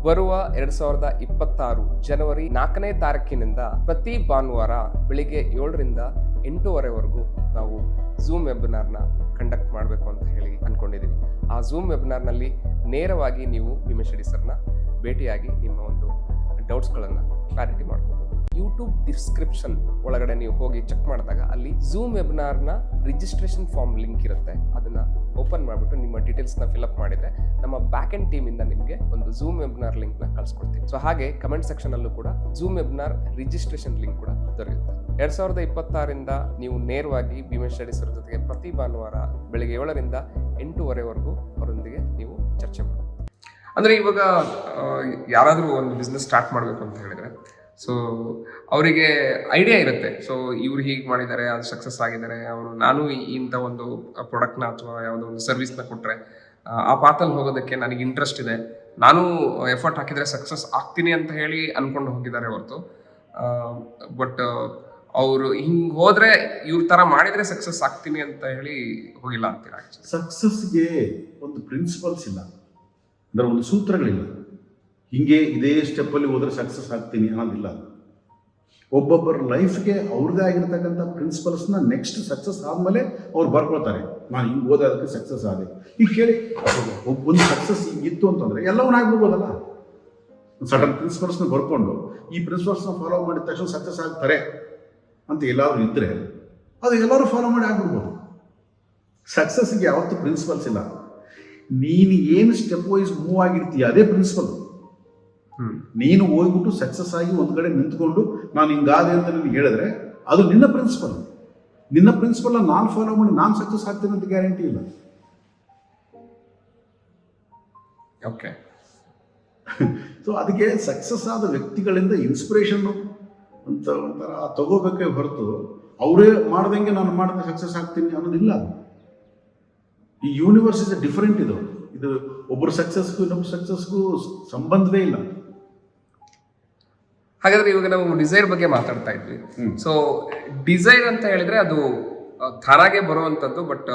ಬರುವ 2026 ಜನವರಿ 4ನೇ ತಾರೀಕಿನಿಂದ ಪ್ರತಿ ಭಾನುವಾರ ಬೆಳಿಗ್ಗೆ 7ರಿಂದ 8:30ವರೆಗೂ ನಾವು ಝೂಮ್ ವೆಬಿನಾರ್ನ ಕಂಡಕ್ಟ್ ಮಾಡಬೇಕು ಅಂತ ಹೇಳಿ ಅಂದ್ಕೊಂಡಿದ್ದೀವಿ. ಆ ಝೂಮ್ ವೆಬಿನಾರ್ನಲ್ಲಿ ನೇರವಾಗಿ ನೀವು ಭೀಮೇಶ್ ಸರ್ನ ಭೇಟಿಯಾಗಿ ನಿಮ್ಮ ಒಂದು ಡೌಟ್ಸ್ಗಳನ್ನು ಕ್ಲಾರಿಟಿ ಮಾಡ್ಕೋಬಹುದು. ಯೂಟ್ಯೂಬ್ ಡಿಸ್ಕ್ರಿಪ್ಷನ್ ಒಳಗಡೆ ನೀವು ಹೋಗಿ ಚೆಕ್ ಮಾಡಿದಾಗ ಅಲ್ಲಿ ಝೂಮ್ ವೆಬಿನಾರ್ನ ರಿಜಿಸ್ಟ್ರೇಷನ್ ಫಾರ್ಮ್ ಲಿಂಕ್ ಇರುತ್ತೆ. ಅದನ್ನ ಓಪನ್ ಮಾಡಿಬಿಟ್ಟು ನಿಮ್ಮ ಡೀಟೇಲ್ಸ್ನ ಫಿಲ್ಅಪ್ ಮಾಡಿದರೆ ನಮ್ಮ ಬ್ಯಾಕ್ ಎಂಡ್ ಟೀಮಿಂದ ನಿಮಗೆ ಒಂದು ಝೂಮ್ ವೆಬಿನಾರ್ ಲಿಂಕ್ನ ಕಳಿಸ್ಕೊಡ್ತೀವಿ. ಸೊ ಹಾಗೆ ಕಮೆಂಟ್ ಸೆಕ್ಷನಲ್ಲೂ ಕೂಡ ಝೂಮ್ ವೆಬಿನಾರ್ ರಿಜಿಸ್ಟ್ರೇಷನ್ ಲಿಂಕ್ ಕೂಡ ದೊರೆಯುತ್ತೆ. 2026ರಿಂದ ನೀವು ನೇರವಾಗಿ ಭೀಮೇಶ್ ಸರ್ ಜೊತೆಗೆ ಪ್ರತಿ ಭಾನುವಾರ ಬೆಳಿಗ್ಗೆ 7ರಿಂದ 8:30ವರೆಗೂ ಅವರೊಂದಿಗೆ ನೀವು ಚರ್ಚೆ ಮಾಡಿ. ಅಂದರೆ ಇವಾಗ ಯಾರಾದರೂ ಒಂದು ಬಿಸ್ನೆಸ್ ಸ್ಟಾರ್ಟ್ ಮಾಡಬೇಕು ಅಂತ ಹೇಳಿದರೆ ಸೊ ಅವರಿಗೆ ಐಡಿಯಾ ಇರುತ್ತೆ. ಸೊ ಇವ್ರು ಹೀಗೆ ಮಾಡಿದ್ದಾರೆ, ಅದು ಸಕ್ಸಸ್ ಆಗಿದ್ದಾರೆ, ನಾನು ಇಂಥ ಒಂದು ಪ್ರಾಡಕ್ಟ್ನ ಅಥವಾ ಯಾವುದೋ ಒಂದು ಸರ್ವಿಸ್ನ ಕೊಟ್ಟರೆ ಆ ಪಾತಲ್ಲಿ ಹೋಗೋದಕ್ಕೆ ನನಗೆ ಇಂಟ್ರೆಸ್ಟ್ ಇದೆ, ನಾನು ಎಫರ್ಟ್ ಹಾಕಿದರೆ ಸಕ್ಸಸ್ ಆಗ್ತೀನಿ ಅಂತ ಹೇಳಿ ಅಂದ್ಕೊಂಡು ಹೋಗಿದ್ದಾರೆ ಹೊರತು ಬಟ್ ಅವರು ಹಿಂಗೆ ಹೋದರೆ ಇವ್ರ ಥರ ಮಾಡಿದರೆ ಸಕ್ಸಸ್ ಆಗ್ತೀನಿ ಅಂತ ಹೇಳಿ ಹೋಗಿಲ್ಲ ಅಂತೀರ? ಸಕ್ಸಸ್ಗೆ ಒಂದು ಪ್ರಿನ್ಸಿಪಲ್ಸ್ ಇಲ್ಲ, ಅಂದರೆ ಒಂದು ಸೂತ್ರಗಳಿಲ್ಲ. ಹಿಂಗೆ ಇದೇ ಸ್ಟೆಪ್ಪಲ್ಲಿ ಹೋದರೆ ಸಕ್ಸಸ್ ಆಗ್ತೀನಿ ಅನ್ನೋದಿಲ್ಲ. ಒಬ್ಬೊಬ್ಬರ ಲೈಫ್ಗೆ ಅವ್ರದ್ದೇ ಆಗಿರ್ತಕ್ಕಂಥ ಪ್ರಿನ್ಸಿಪಲ್ಸ್ನ ನೆಕ್ಸ್ಟ್ ಸಕ್ಸಸ್ ಆದಮೇಲೆ ಅವ್ರು ಬರ್ಕೊಳ್ತಾರೆ, ನಾನು ಹಿಂಗೆ ಹೋದೆ ಅದಕ್ಕೆ ಸಕ್ಸಸ್ ಆದೆ. ಈಗ ಕೇಳಿ, ಒಂದು ಸಕ್ಸಸ್ ಇತ್ತು ಅಂತಂದರೆ ಎಲ್ಲವನ್ನ ಆಗ್ಬಿಡ್ಬೋದಲ್ಲ. ಸಡನ್ ಪ್ರಿನ್ಸಿಪಲ್ಸ್ನ ಬರ್ಕೊಂಡು ಈ ಪ್ರಿನ್ಸಿಪಲ್ಸ್ನ ಫಾಲೋ ಮಾಡಿದ ತಕ್ಷಣ ಸಕ್ಸಸ್ ಆಗ್ತಾರೆ ಅಂತ ಎಲ್ಲಾದರೂ ಇದ್ದರೆ ಅದು ಎಲ್ಲರೂ ಫಾಲೋ ಮಾಡಿ ಆಗ್ಬಿಡ್ಬೋದು. ಸಕ್ಸಸ್ಗೆ ಯಾವತ್ತೂ ಪ್ರಿನ್ಸಿಪಲ್ಸ್ ಇಲ್ಲ. ನೀನು ಏನು ಸ್ಟೆಪ್ ವೈಸ್ ಮೂವ್ ಆಗಿರ್ತೀಯ ಅದೇ ಪ್ರಿನ್ಸಿಪಲ್. ನೀನು ಹೋಗ್ಬಿಟ್ಟು ಸಕ್ಸಸ್ ಆಗಿ ಒಂದು ಕಡೆ ನಿಂತ್ಕೊಂಡು ನಾನು ಹಿಂಗಾದೆ ಅಂತ ನಿನಗೆ ಹೇಳಿದ್ರೆ ಅದು ನಿನ್ನ ಪ್ರಿನ್ಸಿಪಲ್ ನಾನು ಫಾಲೋ ಮಾಡಿ ನಾನು ಸಕ್ಸಸ್ ಆಗ್ತೀನಿ ಅಂತ ಗ್ಯಾರಂಟಿ ಇಲ್ಲ. ಓಕೆ. ಸೊ ಅದಕ್ಕೆ ಸಕ್ಸಸ್ ಆದ ವ್ಯಕ್ತಿಗಳಿಂದ ಇನ್ಸ್ಪಿರೇಷನ್ನು ಅಂತ ಒಂಥರ ತಗೋಬೇಕೇ ಹೊರತು ಅವರೇ ಮಾಡ್ದಂಗೆ ನಾನು ಮಾಡಿದ್ರೆ ಸಕ್ಸಸ್ ಆಗ್ತೀನಿ ಅನ್ನೋದಿಲ್ಲ. ಈ ಯೂನಿವರ್ಸ್ ಇಸ್ ಡಿಫರೆಂಟ್. ಇದು ಒಬ್ಬರು ಸಕ್ಸಸ್ಗೂ ಇನ್ನೊಬ್ಬರು ಸಕ್ಸಸ್ಗೂ ಸಂಬಂಧವೇ ಇಲ್ಲ. ಹಾಗಾದ್ರೆ ಇವಾಗ ನಾವು ಡಿಸೈರ್ ಬಗ್ಗೆ ಮಾತಾಡ್ತಾ ಇದ್ವಿ. ಸೊ ಡಿಸೈರ್ ಅಂತ ಹೇಳಿದ್ರೆ ಅದು ತಾನಾಗೆ ಬರುವಂಥದ್ದು, ಬಟ್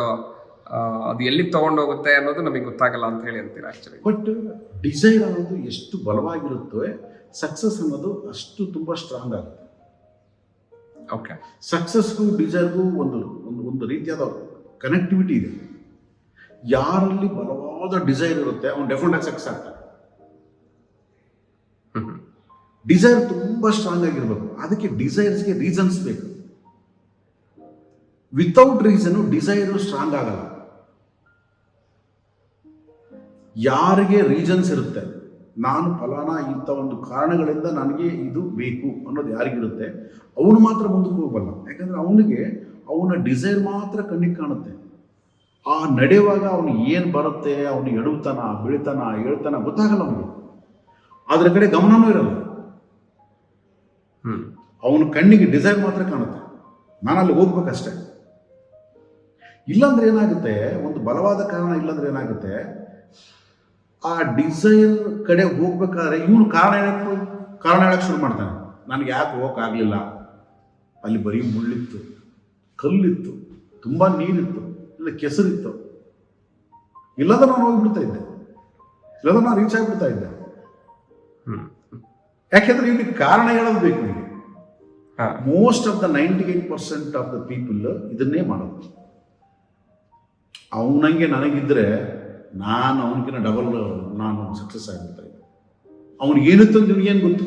ಅದು ಎಲ್ಲಿಗೆ ತಗೊಂಡೋಗುತ್ತೆ ಅನ್ನೋದು ನಮಗೆ ಗೊತ್ತಾಗಲ್ಲ ಅಂತ ಹೇಳಿ ಅಂತೀರಾ ಆಕ್ಚುಲಿ? ಬಟ್ ಡಿಸೈರ್ ಅನ್ನೋದು ಎಷ್ಟು ಬಲವಾಗಿರುತ್ತೋ ಸಕ್ಸಸ್ ಅನ್ನೋದು ಅಷ್ಟು ತುಂಬ ಸ್ಟ್ರಾಂಗ್ ಆಗುತ್ತೆ. ಓಕೆ. ಸಕ್ಸಸ್ಗೂ ಡಿಸೈರ್ಗೂ ಒಂದು ರೀತಿಯಾದ ಕನೆಕ್ಟಿವಿಟಿ ಇದೆ. ಯಾರಲ್ಲಿ ಬಲವಾದ ಡಿಸೈರ್ ಇರುತ್ತೆ ಅವನು ಡೆಫಿನೆಟ್ ಆಗಿ ಸಕ್ಸಸ್ ಆಗ್ತಾನೆ. ಡಿಸೈರ್ ತುಂಬ ಸ್ಟ್ರಾಂಗ್ ಆಗಿರ್ಬೇಕು. ಅದಕ್ಕೆ ಡಿಸೈರ್ಸ್ಗೆ ರೀಸನ್ಸ್ ಬೇಕು. ವಿತೌಟ್ ರೀಸನ್ ಡಿಸೈರ್ ಸ್ಟ್ರಾಂಗ್ ಆಗಲ್ಲ. ಯಾರಿಗೆ ರೀಸನ್ಸ್ ಇರುತ್ತೆ, ನಾನು ಫಲಾನ ಇಂಥ ಒಂದು ಕಾರಣಗಳಿಂದ ನನಗೆ ಇದು ಬೇಕು ಅನ್ನೋದು ಯಾರಿಗಿರುತ್ತೆ ಅವನು ಮಾತ್ರ ಮುಂದಕ್ಕೆ ಹೋಗಬಲ್ಲ. ಯಾಕಂದ್ರೆ ಅವನಿಗೆ ಅವನ ಡಿಸೈರ್ ಮಾತ್ರ ಕಣ್ಣಿಗೆ ಕಾಣುತ್ತೆ. ಆ ನಡೆಯುವಾಗ ಅವನು ಏನು ಬರುತ್ತೆ, ಅವನು ಎಡುತ್ತಾನ ಬೀಳ್ತಾನ ಹೇಳ್ತಾನ ಗೊತ್ತಾಗಲ್ಲ ಅವನಿಗೆ. ಅದ್ರ ಕಡೆ ಗಮನನೂ ಇರಲ್ಲ. ಅವನ ಕಣ್ಣಿಗೆ ಡಿಸೈರ್ ಮಾತ್ರ ಕಾಣುತ್ತೆ, ನಾನು ಅಲ್ಲಿ ಹೋಗ್ಬೇಕಷ್ಟೆ. ಇಲ್ಲಾಂದ್ರೆ ಏನಾಗುತ್ತೆ, ಒಂದು ಬಲವಾದ ಕಾರಣ ಇಲ್ಲಾಂದ್ರೆ ಏನಾಗುತ್ತೆ, ಆ ಡಿಸೈರ್ ಕಡೆ ಹೋಗ್ಬೇಕಾದ್ರೆ ಇವನು ಕಾರಣ ಹೇಳಕ್ಕೆ ಶುರು ಮಾಡ್ತಾನೆ. ನನಗೆ ಯಾಕೆ ಹೋಗೋಕ್ಕಾಗಲಿಲ್ಲ, ಅಲ್ಲಿ ಬರೀ ಮುಳ್ಳಿತ್ತು, ಕಲ್ಲಿತ್ತು, ತುಂಬ ನೀರಿತ್ತು, ಇಲ್ಲ ಕೆಸರಿತ್ತು, ಇಲ್ಲದ ನಾನು ಹೋಗ್ಬಿಡ್ತಾ ಇದ್ದೆ, ಇಲ್ಲದ ನಾನು ರೀಚ್ ಆಗಿಬಿಡ್ತಾ ಇದ್ದೆ. ಯಾಕೆಂದ್ರೆ ಇವನಿಗೆ ಕಾರಣ ಹೇಳೋದು ಬೇಕು. ನಿಮಗೆ most of the 98% of the people ಇದನ್ನೇ ಮಾಡೋದು. ಅವನಂಗೆ ನನಗಿದ್ರೆ ನಾನು ಅವನಿಗಿನ ಡಬಲ್ ನಾನು ಸಕ್ಸಸ್ ಆಗಿಬಿಡ್ತಾ ಇದ್ದೆ. ಅವನಿಗೆ ಏನಿತ್ತು ಅಂತ ನಿಮಗೇನು ಗೊತ್ತು?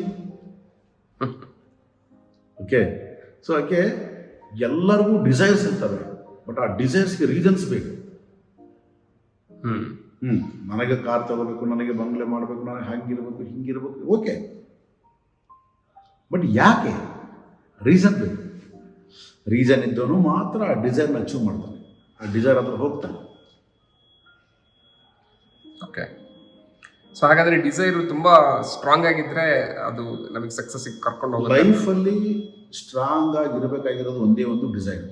ಓಕೆ, ಸೊ ಯಾಕೆ ಎಲ್ಲರಿಗೂ ಡಿಸೈರ್ಸ್ ಇರ್ತವೆ, ಬಟ್ ಆ ಡಿಸೈರ್ಸ್ಗೆ ರೀಸನ್ಸ್ ಬೇಕು. ನನಗೆ ಕಾರ್ ತಗೋಬೇಕು, ನನಗೆ ಬಂಗ್ಲೆ ಮಾಡಬೇಕು, ನನಗೆ ಹಂಗಿರ್ಬೇಕು ಹಿಂಗಿರ್ಬೇಕು, ಓಕೆ, ಬಟ್ ಯಾಕೆ ರೀಸನ್ ಬೇಕು. ರೀಸನ್ ಇದ್ದವನು ಮಾತ್ರ ಆ ಡಿಸೈರ್ನ ಅಚೀವ್ ಮಾಡ್ತಾನೆ, ಆ ಡಿಸೈರ್ ಹತ್ರ ಹೋಗ್ತಾನೆ. ಓಕೆ, ಸೊ ಹಾಗಾದ್ರೆ ಡಿಸೈರ್ ತುಂಬಾ ಸ್ಟ್ರಾಂಗ್ ಆಗಿದ್ರೆ ಅದು ನಮಗೆ ಸಕ್ಸಸ್ ಕರ್ಕೊಂಡು ಹೋಗುತ್ತೆ. ಲೈಫಲ್ಲಿ ಸ್ಟ್ರಾಂಗ್ ಆಗಿರಬೇಕಾಗಿರೋದು ಒಂದೇ ಒಂದು ಡಿಸೈರ್.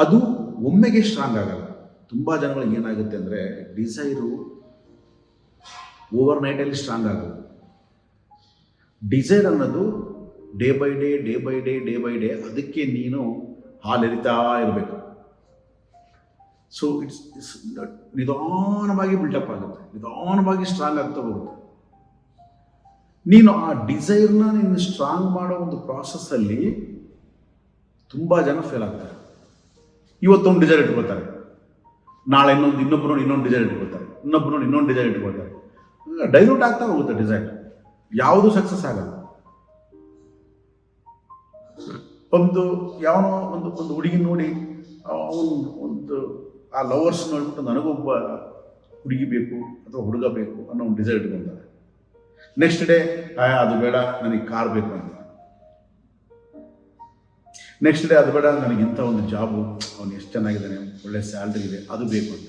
ಅದು ಒಮ್ಮೆಗೆ ಸ್ಟ್ರಾಂಗ್ ಆಗಲ್ಲ. ತುಂಬ ಜನಗಳಿಗೆ ಏನಾಗುತ್ತೆ ಅಂದರೆ ಡಿಸೈರು ಓವರ್ ನೈಟಲ್ಲಿ ಸ್ಟ್ರಾಂಗ್ ಆಗಲ್ಲ. ಡಿಸೈರ್ ಅನ್ನೋದು day by day day by day day by day ಅದಕ್ಕೆ ನೀನು ಹಾಲೆರಿತಾ ಇರಬೇಕು. ಸೊ ಇಟ್ಸ್ ನಿಧಾನವಾಗಿ ಬಿಲ್ಟಪ್ ಆಗುತ್ತೆ, ನಿಧಾನವಾಗಿ ಸ್ಟ್ರಾಂಗ್ ಆಗ್ತಾ ಹೋಗುತ್ತೆ. ನೀನು ಆ ಡಿಸೈರ್ನ ನೀನು ಸ್ಟ್ರಾಂಗ್ ಮಾಡೋ ಒಂದು ಪ್ರಾಸೆಸ್ಸಲ್ಲಿ ತುಂಬ ಜನ ಫೇಲ್ ಆಗ್ತಾರೆ. ಇವತ್ತೊಂದು ಡಿಸೈರ್ ಇಟ್ಕೊಳ್ತಾರೆ, ನಾಳೆ ಇನ್ನೊಬ್ಬರು ಇನ್ನೊಂದು ಡಿಸೈರ್ ಇಟ್ಕೊಳ್ತಾರೆ, ಇನ್ನೊಬ್ಬರು ಇನ್ನೊಂದು ಡಿಸೈರ್ ಇಟ್ಕೊಳ್ತಾರೆ. ಡೈಲ್ಯೂಟ್ ಆಗ್ತಾ ಹೋಗುತ್ತೆ ಡಿಸೈರ್, ಯಾವುದೂ ಸಕ್ಸಸ್ ಆಗಲ್ಲ. ಯಾವನೋ ಒಂದು ಹುಡುಗಿ ನೋಡಿ ಅವನು ಆ ಲವರ್ಸ್ ನೋಡ್ಬಿಟ್ಟು ನನಗೊಬ್ಬ ಹುಡುಗಿ ಬೇಕು ಅಥವಾ ಹುಡುಗ ಬೇಕು ಅನ್ನೋ ಒಂದು ಡಿಸೈರ್ ಇಟ್ಕೊಳ್ತಾರೆ. ನೆಕ್ಸ್ಟ್ ಡೇ ಅದು ಬೇಡ ನನಗೆ ಕಾರ್ ಬೇಕು ಅಂತ. ನೆಕ್ಸ್ಟ್ ಡೇ ಅದು ಬೇಡ ನನಗೆ ಇಂಥ ಒಂದು ಜಾಬು, ಅವನು ಎಷ್ಟು ಚೆನ್ನಾಗಿದ್ದಾನೆ, ಒಳ್ಳೆ ಸ್ಯಾಲ್ರಿ ಇದೆ, ಅದು ಬೇಕು ಅಂತ.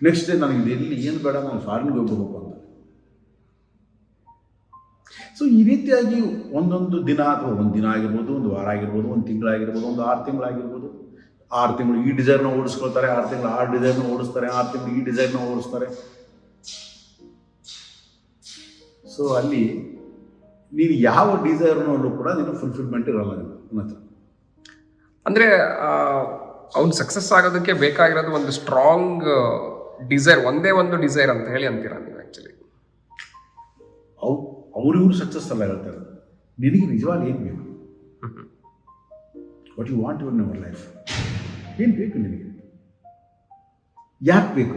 ನೆಕ್ಸ್ಟ್ ಡೇ ನನಗೆ ಎಲ್ಲಿ ಏನು ಬೇಡ, ನಾನು ಫಾರಿನ್ಗೆ ಹೋಗ್ಬೇಕು ಅಂತ. ಸೊ ಈ ರೀತಿಯಾಗಿ ಒಂದೊಂದು ದಿನ ಅಥವಾ ಒಂದು ದಿನ ಆಗಿರ್ಬೋದು, ಒಂದು ವಾರ ಆಗಿರ್ಬೋದು, ಒಂದು ತಿಂಗಳಾಗಿರ್ಬೋದು, ಒಂದು 6 ತಿಂಗಳಾಗಿರ್ಬೋದು, 6 ತಿಂಗಳು ಈ ಡಿಸೈರ್ನ ಓಡಿಸ್ಕೊಳ್ತಾರೆ, 6 ತಿಂಗಳು ಆ ಡಿಸೈರ್ನ ಓಡಿಸ್ತಾರೆ, 6 ತಿಂಗಳು ಈ ಡಿಸೈರ್ನ ಓಡಿಸ್ತಾರೆ. ಸೊ ಅಲ್ಲಿ ನೀನು ಯಾವ ಡಿಸೈರ್ನಲ್ಲೂ ಕೂಡ ನೀನು ಫುಲ್ಫಿಲ್ಮೆಂಟ್ ಇರಲ್ಲ ನನ್ನ ಹತ್ರ. ಅಂದರೆ ಅವ್ನು ಸಕ್ಸಸ್ ಆಗೋದಕ್ಕೆ ಬೇಕಾಗಿರೋದು ಒಂದು ಸ್ಟ್ರಾಂಗ್ ಡಿಸೈರ್, ಒಂದೇ ಒಂದು ಡಿಸೈರ್ ಅಂತ ಹೇಳಿ ಅಂತೀರಾ ನೀವು? ಆ್ಯಕ್ಚುಲಿ ಅವ್ರಿವ್ರು ಸಕ್ಸಸ್ ಅಲ್ಲ ಹೇಳ್ತಾರೆ. ನಿನಗೆ ನಿಜವಾಗಿ ಏನು ಬೇಕು, what you want in your life, ಏನು ಬೇಕು ನಿನಗೆ, ಯಾಕೆ ಬೇಕು,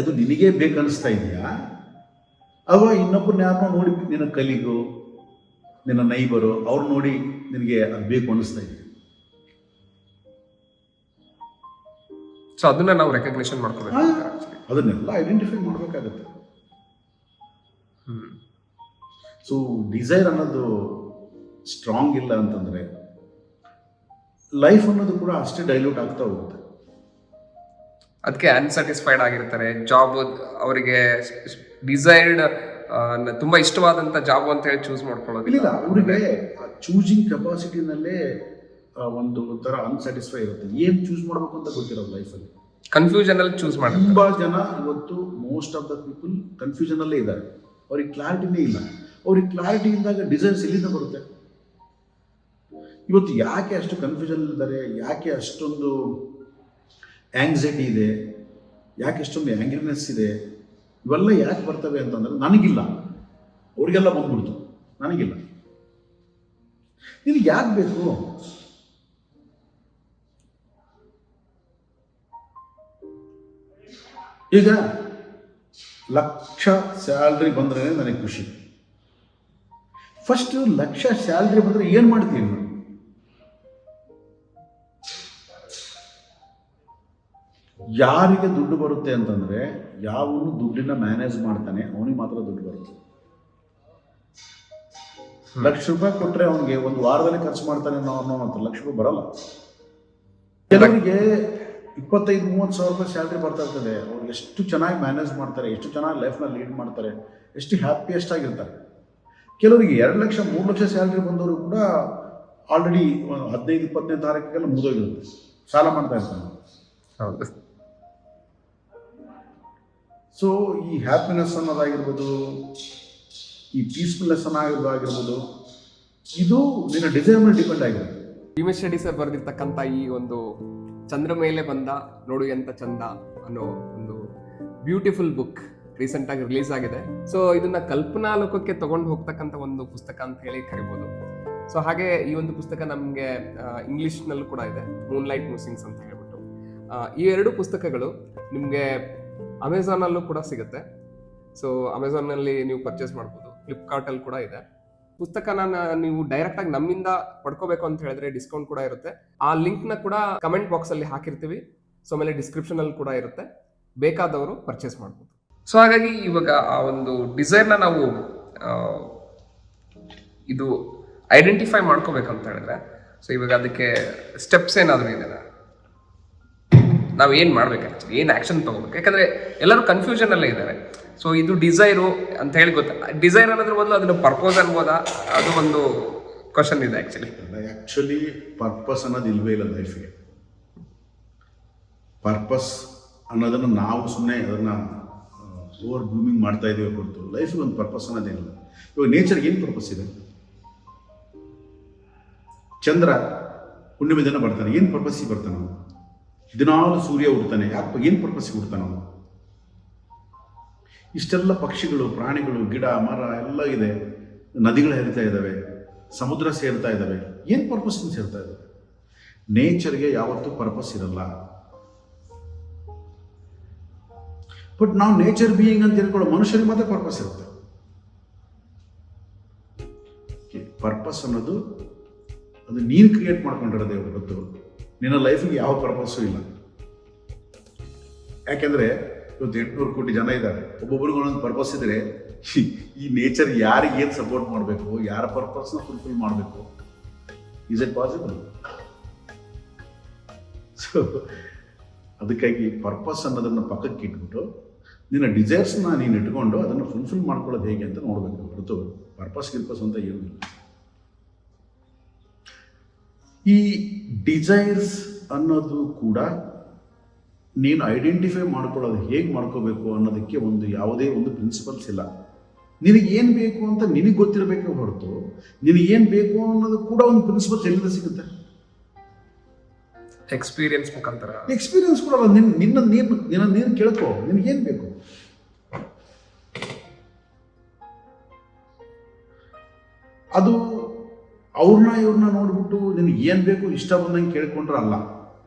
ಅದು ನಿನಗೇ ಬೇಕನ್ನಿಸ್ತಾ ಇದೆಯಾ ಅಥವಾ ಇನ್ನೊಬ್ಬರನ್ನ ಯಾರನ್ನೋ ನೋಡಿ ನಿನ್ನ ಕಲಿಗೋ ನಿನ್ನ ನೈಬರು ಅವ್ರು ನೋಡಿ ನಿನಗೆ ಅದು ಬೇಕು ಅನ್ನಿಸ್ತಾ ಇದೆಯಾ? ಸೊ ಅದನ್ನ ನಾವು ರೆಕಗ್ನಿಷನ್ ಮಾಡ್ಕೋಬೇಕು, ಅದನ್ನೆಲ್ಲ ಐಡೆಂಟಿಫೈ ಮಾಡಬೇಕಾಗತ್ತೆ. ಸೊ ಡಿಸೈರ್ ಅನ್ನೋದು ಸ್ಟ್ರಾಂಗ್ ಇಲ್ಲ ಅಂತಂದರೆ ಲೈಫ್ ಅನ್ನೋದು ಕೂಡ ಅಷ್ಟೇ ಡೈಲ್ಯೂಟ್ ಆಗ್ತಾ ಹೋಗುತ್ತೆ. ಅದಕ್ಕೆ ಅನ್ಸ್ಯಾಟಿಸ್ಫೈಡ್ ಆಗಿರ್ತಾರೆ. ಜಾಬ್ ಅವರಿಗೆ ಡಿಸೈರ್ಡ್ ತುಂಬಾ ಇಷ್ಟವಾದಂಥ ಜಾಬ್ ಅಂತ ಹೇಳಿ ಚೂಸ್ ಮಾಡ್ಕೊಳ್ಳೋದು ಇಲ್ಲ, ಅವರಿಗೆ ಚೂಸಿಂಗ್ ಕೆಪಾಸಿಟಿನಲ್ಲೇ ಒಂದು ಥರ ಅನ್ಸ್ಯಾಟಿಸ್ಫೈ ಇರುತ್ತೆ. ಏನು ಚೂಸ್ ಮಾಡಬೇಕು ಅಂತ ಗೊತ್ತಿರೋದು ಲೈಫಲ್ಲಿ, ಕನ್ಫ್ಯೂಷನ್ ಅಲ್ಲಿ ಚೂಸ್ ಮಾಡಿ. ತುಂಬ ಜನ ಇವತ್ತು ಮೋಸ್ಟ್ ಆಫ್ ದ ಪೀಪಲ್ ಕನ್ಫ್ಯೂಷನಲ್ಲೇ ಇದ್ದಾರೆ, ಅವ್ರಿಗೆ ಕ್ಲಾರಿಟಿನೇ ಇಲ್ಲ. ಅವ್ರಿಗೆ ಕ್ಲಾರಿಟಿ ಇದ್ದಾಗ ಡಿಸೈರ್ಸ್ ಎಲ್ಲಿಂದ ಬರುತ್ತೆ? ಇವತ್ತು ಯಾಕೆ ಅಷ್ಟು ಕನ್ಫ್ಯೂಷನ್ ಇದ್ದಾರೆ, ಯಾಕೆ ಅಷ್ಟೊಂದು ಆ್ಯಂಗ್ಸೈಟಿ ಇದೆ, ಯಾಕೆ ಎಷ್ಟೊಂದು ಆ್ಯಂಗ್ರಿನೆಸ್ ಇದೆ, ಇವೆಲ್ಲ ಯಾಕೆ ಬರ್ತವೆ ಅಂತಂದರೆ ನನಗಿಲ್ಲ, ಅವ್ರಿಗೆಲ್ಲ ಬಂದ್ಬಿಡ್ತು, ನನಗಿಲ್ಲ. ನಿನಗೆ ಯಾಕೆ ಬೇಕು? ಈಗ 1,00,000 ಸ್ಯಾಲ್ರಿ ಬಂದ್ರೆ ನನಗೆ ಖುಷಿ. ಫಸ್ಟ್ 1,00,000 ಸ್ಯಾಲ್ರಿ ಬಂದರೆ ಏನು ಮಾಡ್ತೀನಿ? ಯಾರಿಗೆ ದುಡ್ಡು ಬರುತ್ತೆ ಅಂತಂದರೆ ಯಾವನು ದುಡ್ಡನ್ನ ಮ್ಯಾನೇಜ್ ಮಾಡ್ತಾನೆ ಅವನಿಗೆ ಮಾತ್ರ ದುಡ್ಡು ಬರುತ್ತೆ. ₹1,00,000 ಕೊಟ್ಟರೆ ಅವನಿಗೆ ಒಂದು ವಾರದಲ್ಲಿ ಖರ್ಚು ಮಾಡ್ತಾನೆ ಅನ್ನೋ ₹1,00,000 ಬರಲ್ಲ. ಕೆಲವರಿಗೆ 25-30 ಸಾವಿರ ರೂಪಾಯಿ ಸ್ಯಾಲ್ರಿ ಬರ್ತಾ ಇರ್ತದೆ. ಅವ್ರು ಎಷ್ಟು ಚೆನ್ನಾಗಿ ಮ್ಯಾನೇಜ್ ಮಾಡ್ತಾರೆ, ಎಷ್ಟು ಚೆನ್ನಾಗಿ ಲೈಫ್ನ ಲೀಡ್ ಮಾಡ್ತಾರೆ, ಎಷ್ಟು ಹ್ಯಾಪಿಯೆಸ್ಟ್ ಆಗಿರ್ತಾರೆ. ಕೆಲವರಿಗೆ 2 ಲಕ್ಷ 3 ಲಕ್ಷ ಸ್ಯಾಲ್ರಿ ಬಂದವರು ಕೂಡ ಆಲ್ರೆಡಿ 15-20ನೇ ತಾರೀಕಿಗೆಲ್ಲ ಮುಗಿದೋಗಿರುತ್ತೆ, ಸಾಲ ಮಾಡ್ತಾ ಇರ್ತಾನೆ. ಹೌದು. ಸೊ ಈ ಹ್ಯಾಪಿನೆಸ್ ಅನ್ನೋದಾಗಿರ್ಬೋದು, ಈ ಪೀಸ್ಫುಲ್ನೆಸ್ ಅನ್ನೋದಾಗಿರ್ಬೋದು, ಇದು ನಿನ್ನ ಡಿಸೈರ್ ಮೇಲೆ ಡಿಪೆಂಡ್ ಆಗಿರುತ್ತೆ. ಭೀಮೇಶ್ ರೆಡ್ಡಿ ಸರ್ ಬರೆದಿರ್ತಕ್ಕಂಥ ಈ ಒಂದು ಚಂದ್ರ ಮೇಲೆ ಬಂದ ನೋಡು ಎಂತ ಚಂದ ಅನ್ನೋ ಒಂದು ಬ್ಯೂಟಿಫುಲ್ ಬುಕ್ ರೀಸೆಂಟ್ ಆಗಿ ರಿಲೀಸ್ ಆಗಿದೆ. ಸೊ ಇದನ್ನ ಕಲ್ಪನಾ ಲೋಕಕ್ಕೆ ತಗೊಂಡು ಹೋಗ್ತಕ್ಕಂಥ ಒಂದು ಪುಸ್ತಕ ಅಂತ ಹೇಳಿ ಕರಿಬೋದು. ಸೊ ಹಾಗೆ ಈ ಒಂದು ಪುಸ್ತಕ ನಮಗೆ ಇಂಗ್ಲಿಷ್ನಲ್ಲೂ ಕೂಡ ಇದೆ, ಮೂನ್ಲೈಟ್ ಮೂಸಿಂಗ್ಸ್ ಅಂತ ಹೇಳ್ಬಿಟ್ಟು. ಈ 2 ಪುಸ್ತಕಗಳು ನಿಮಗೆ ಅಮೆಝಾನಲ್ಲೂ ಕೂಡ ಸಿಗುತ್ತೆ. ಸೊ ಅಮೆಝಾನ್ನಲ್ಲಿ ನೀವು ಪರ್ಚೇಸ್ ಮಾಡ್ಬೋದು, ಫ್ಲಿಪ್ಕಾರ್ಟಲ್ಲಿ ಕೂಡ ಇದೆ. ಪುಸ್ತಕನ ನೀವು ಡೈರೆಕ್ಟ್ ಆಗಿ ನಮ್ಮಿಂದ ಪಡ್ಕೋಬೇಕು ಅಂತ ಹೇಳಿದ್ರೆ ಡಿಸ್ಕೌಂಟ್ ಕೂಡ ಇರುತ್ತೆ. ಆ ಲಿಂಕ್ನ ಕೂಡ ಕಮೆಂಟ್ ಬಾಕ್ಸ್ ಅಲ್ಲಿ ಹಾಕಿರ್ತೀವಿ. ಸೊ ಆಮೇಲೆ ಡಿಸ್ಕ್ರಿಪ್ಷನ್ ಅಲ್ಲಿ ಕೂಡ ಇರುತ್ತೆ, ಬೇಕಾದವರು ಪರ್ಚೇಸ್ ಮಾಡ್ಬೋದು. ಸೊ ಹಾಗಾಗಿ ಇವಾಗ ಆ ಒಂದು ಡಿಸೈರ್ನ ನಾವು ಇದು ಐಡೆಂಟಿಫೈ ಮಾಡ್ಕೋಬೇಕಂತ ಹೇಳಿದ್ರೆ, ಸೊ ಇವಾಗ ಅದಕ್ಕೆ ಸ್ಟೆಪ್ಸ್ ಏನಾದರೂ ಇದೆನಾ, ನಾವು ಏನು ಮಾಡ್ಬೇಕು, ಆ್ಯಕ್ಚುಲಿ ಏನು ಆ್ಯಕ್ಷನ್ ತೊಗೋಬೇಕು? ಯಾಕಂದರೆ ಎಲ್ಲರೂ ಕನ್ಫ್ಯೂಷನಲ್ಲೇ ಇದ್ದಾರೆ. ಸೊ ಇದು ಡಿಸೈರು ಅಂತ ಹೇಳಿ ಗೊತ್ತಾ, ಡಿಸೈರ್ ಅನ್ನೋದ್ರ ಬದಲು ಅದನ್ನು ಪರ್ಪೋಸ್ ಅನ್ಬೋದಾ, ಅದು ಒಂದು ಕ್ವಶನ್ ಇದೆ ಆ್ಯಕ್ಚುಲಿ ಪರ್ಪಸ್ ಅನ್ನೋದು ಇಲ್ವೇ ಇಲ್ಲ ಲೈಫಿಗೆ. ಪರ್ಪಸ್ ಅನ್ನೋದನ್ನು ನಾವು ಸುಮ್ಮನೆ ಅದನ್ನು ಓವರ್ ಬ್ಲೂಮಿಂಗ್ ಮಾಡ್ತಾ ಇದ್ದೀವಿ ಹೊರತು ಲೈಫಿಗೆ ಒಂದು ಪರ್ಪಸ್ ಅನ್ನೋದೇನಿಲ್ಲ. ಇವಾಗ ನೇಚರ್ಗೆ ಏನು ಪರ್ಪಸ್ ಇದೆ? ಚಂದ್ರ ಹುಣ್ಣಿಮೆ ದಿನ ಬರ್ತಾನೆ, ಏನು ಪರ್ಪಸ್ಸಿಗೆ ಬರ್ತಾನೆ ಅವನು? ದಿನಾಲು ಸೂರ್ಯ ಹುಡ್ತಾನೆ, ಯಾಕೆ ಏನು ಪರ್ಪಸ್ಸಿಗೆ ಹುಡ್ತಾನೆ ಅವನು? ಇಷ್ಟೆಲ್ಲ ಪಕ್ಷಿಗಳು, ಪ್ರಾಣಿಗಳು, ಗಿಡ ಮರ ಎಲ್ಲ ಇದೆ, ನದಿಗಳು ಹರಿತಾ ಇದ್ದಾವೆ, ಸಮುದ್ರ ಸೇರ್ತಾ ಇದ್ದಾವೆ, ಏನು ಪರ್ಪಸ್ಸಿಂದ ಸೇರ್ತಾ ಇದ್ದಾವೆ? ನೇಚರ್ಗೆ ಯಾವತ್ತೂ ಪರ್ಪಸ್ ಇರಲ್ಲ. ಬಟ್ ನಾವು ನೇಚರ್ ಬೀಯಿಂಗ್ ಅಂತ ಹೇಳ್ಕೊಳ್ಳೋ ಮನುಷ್ಯರಿಗೆ ಮಾತ್ರ ಪರ್ಪಸ್ ಇರುತ್ತೆ. ಪರ್ಪಸ್ ಅನ್ನೋದು ಅದು ನೀನು ಕ್ರಿಯೇಟ್ ಮಾಡ್ಕೊಂಡಿರೋದೇ ಹೊರತು ನಿನ್ನ ಲೈಫಿಗೆ ಯಾವ ಪರ್ಪಸ್ಸು ಇಲ್ಲ. ಯಾಕೆಂದರೆ ಇವತ್ತು 800 ಕೋಟಿ ಜನ ಇದ್ದಾರೆ, ಒಬ್ಬೊಬ್ರಿಗೆ ಒಂದೊಂದು ಪರ್ಪಸ್ ಇದ್ದರೆ ಈ ನೇಚರ್ ಯಾರಿಗೆ ಏನು ಸಪೋರ್ಟ್ ಮಾಡಬೇಕು, ಯಾರ ಪರ್ಪಸ್ನ ಫುಲ್ಫಿಲ್ ಮಾಡಬೇಕು? Is it possible? ಸೊ ಅದಕ್ಕಾಗಿ ಪರ್ಪಸ್ ಅನ್ನೋದನ್ನು ಪಕ್ಕಕ್ಕೆ ಇಟ್ಬಿಟ್ಟು ನಿನ್ನ ಡಿಸೈರ್ಸ್ನ ನೀನು ಇಟ್ಕೊಂಡು ಅದನ್ನು ಫುಲ್ಫಿಲ್ ಮಾಡ್ಕೊಳ್ಳೋದು ಹೇಗೆ ಅಂತ ನೋಡಬೇಕು ಹೊರತು ಪರ್ಪಸ್ ಅಂತ ಏನೂ ಇಲ್ಲ. ಈ ಡಿಸೈರ್ಸ್ ಅನ್ನೋದು ಕೂಡ ನೀನು ಐಡೆಂಟಿಫೈ ಮಾಡ್ಕೊಳ್ಳೋದು ಹೇಗೆ ಮಾಡ್ಕೋಬೇಕು ಅನ್ನೋದಕ್ಕೆ ಯಾವುದೇ ಒಂದು ಪ್ರಿನ್ಸಿಪಲ್ಸ್ ಇಲ್ಲ. ನಿನಗೇನು ಬೇಕು ಅಂತ ನಿನಗೆ ಗೊತ್ತಿರಬೇಕೆ ಹೊರತು ನಿನಗೇನು ಬೇಕು ಅನ್ನೋದು ಕೂಡ ಒಂದು ಪ್ರಿನ್ಸಿಪಲ್ಸ್ ಎಲ್ಲಿಂದ ಸಿಗುತ್ತೆ? ಎಕ್ಸ್ಪೀರಿಯನ್ಸ್ ಮುಖಾಂತರ. ಎಕ್ಸ್ಪೀರಿಯನ್ಸ್ ಕೂಡ ನೀನು ಕೇಳ್ಕೋ, ನಿನಗೇನು ಬೇಕು? ಅದು ಇವ್ರನ್ನ ನೋಡ್ಬಿಟ್ಟು ನಿನಗೆ ಏನು ಬೇಕು ಇಷ್ಟ ಬಂದಂಗೆ ಕೇಳ್ಕೊಂಡ್ರೆ ಅಲ್ಲ,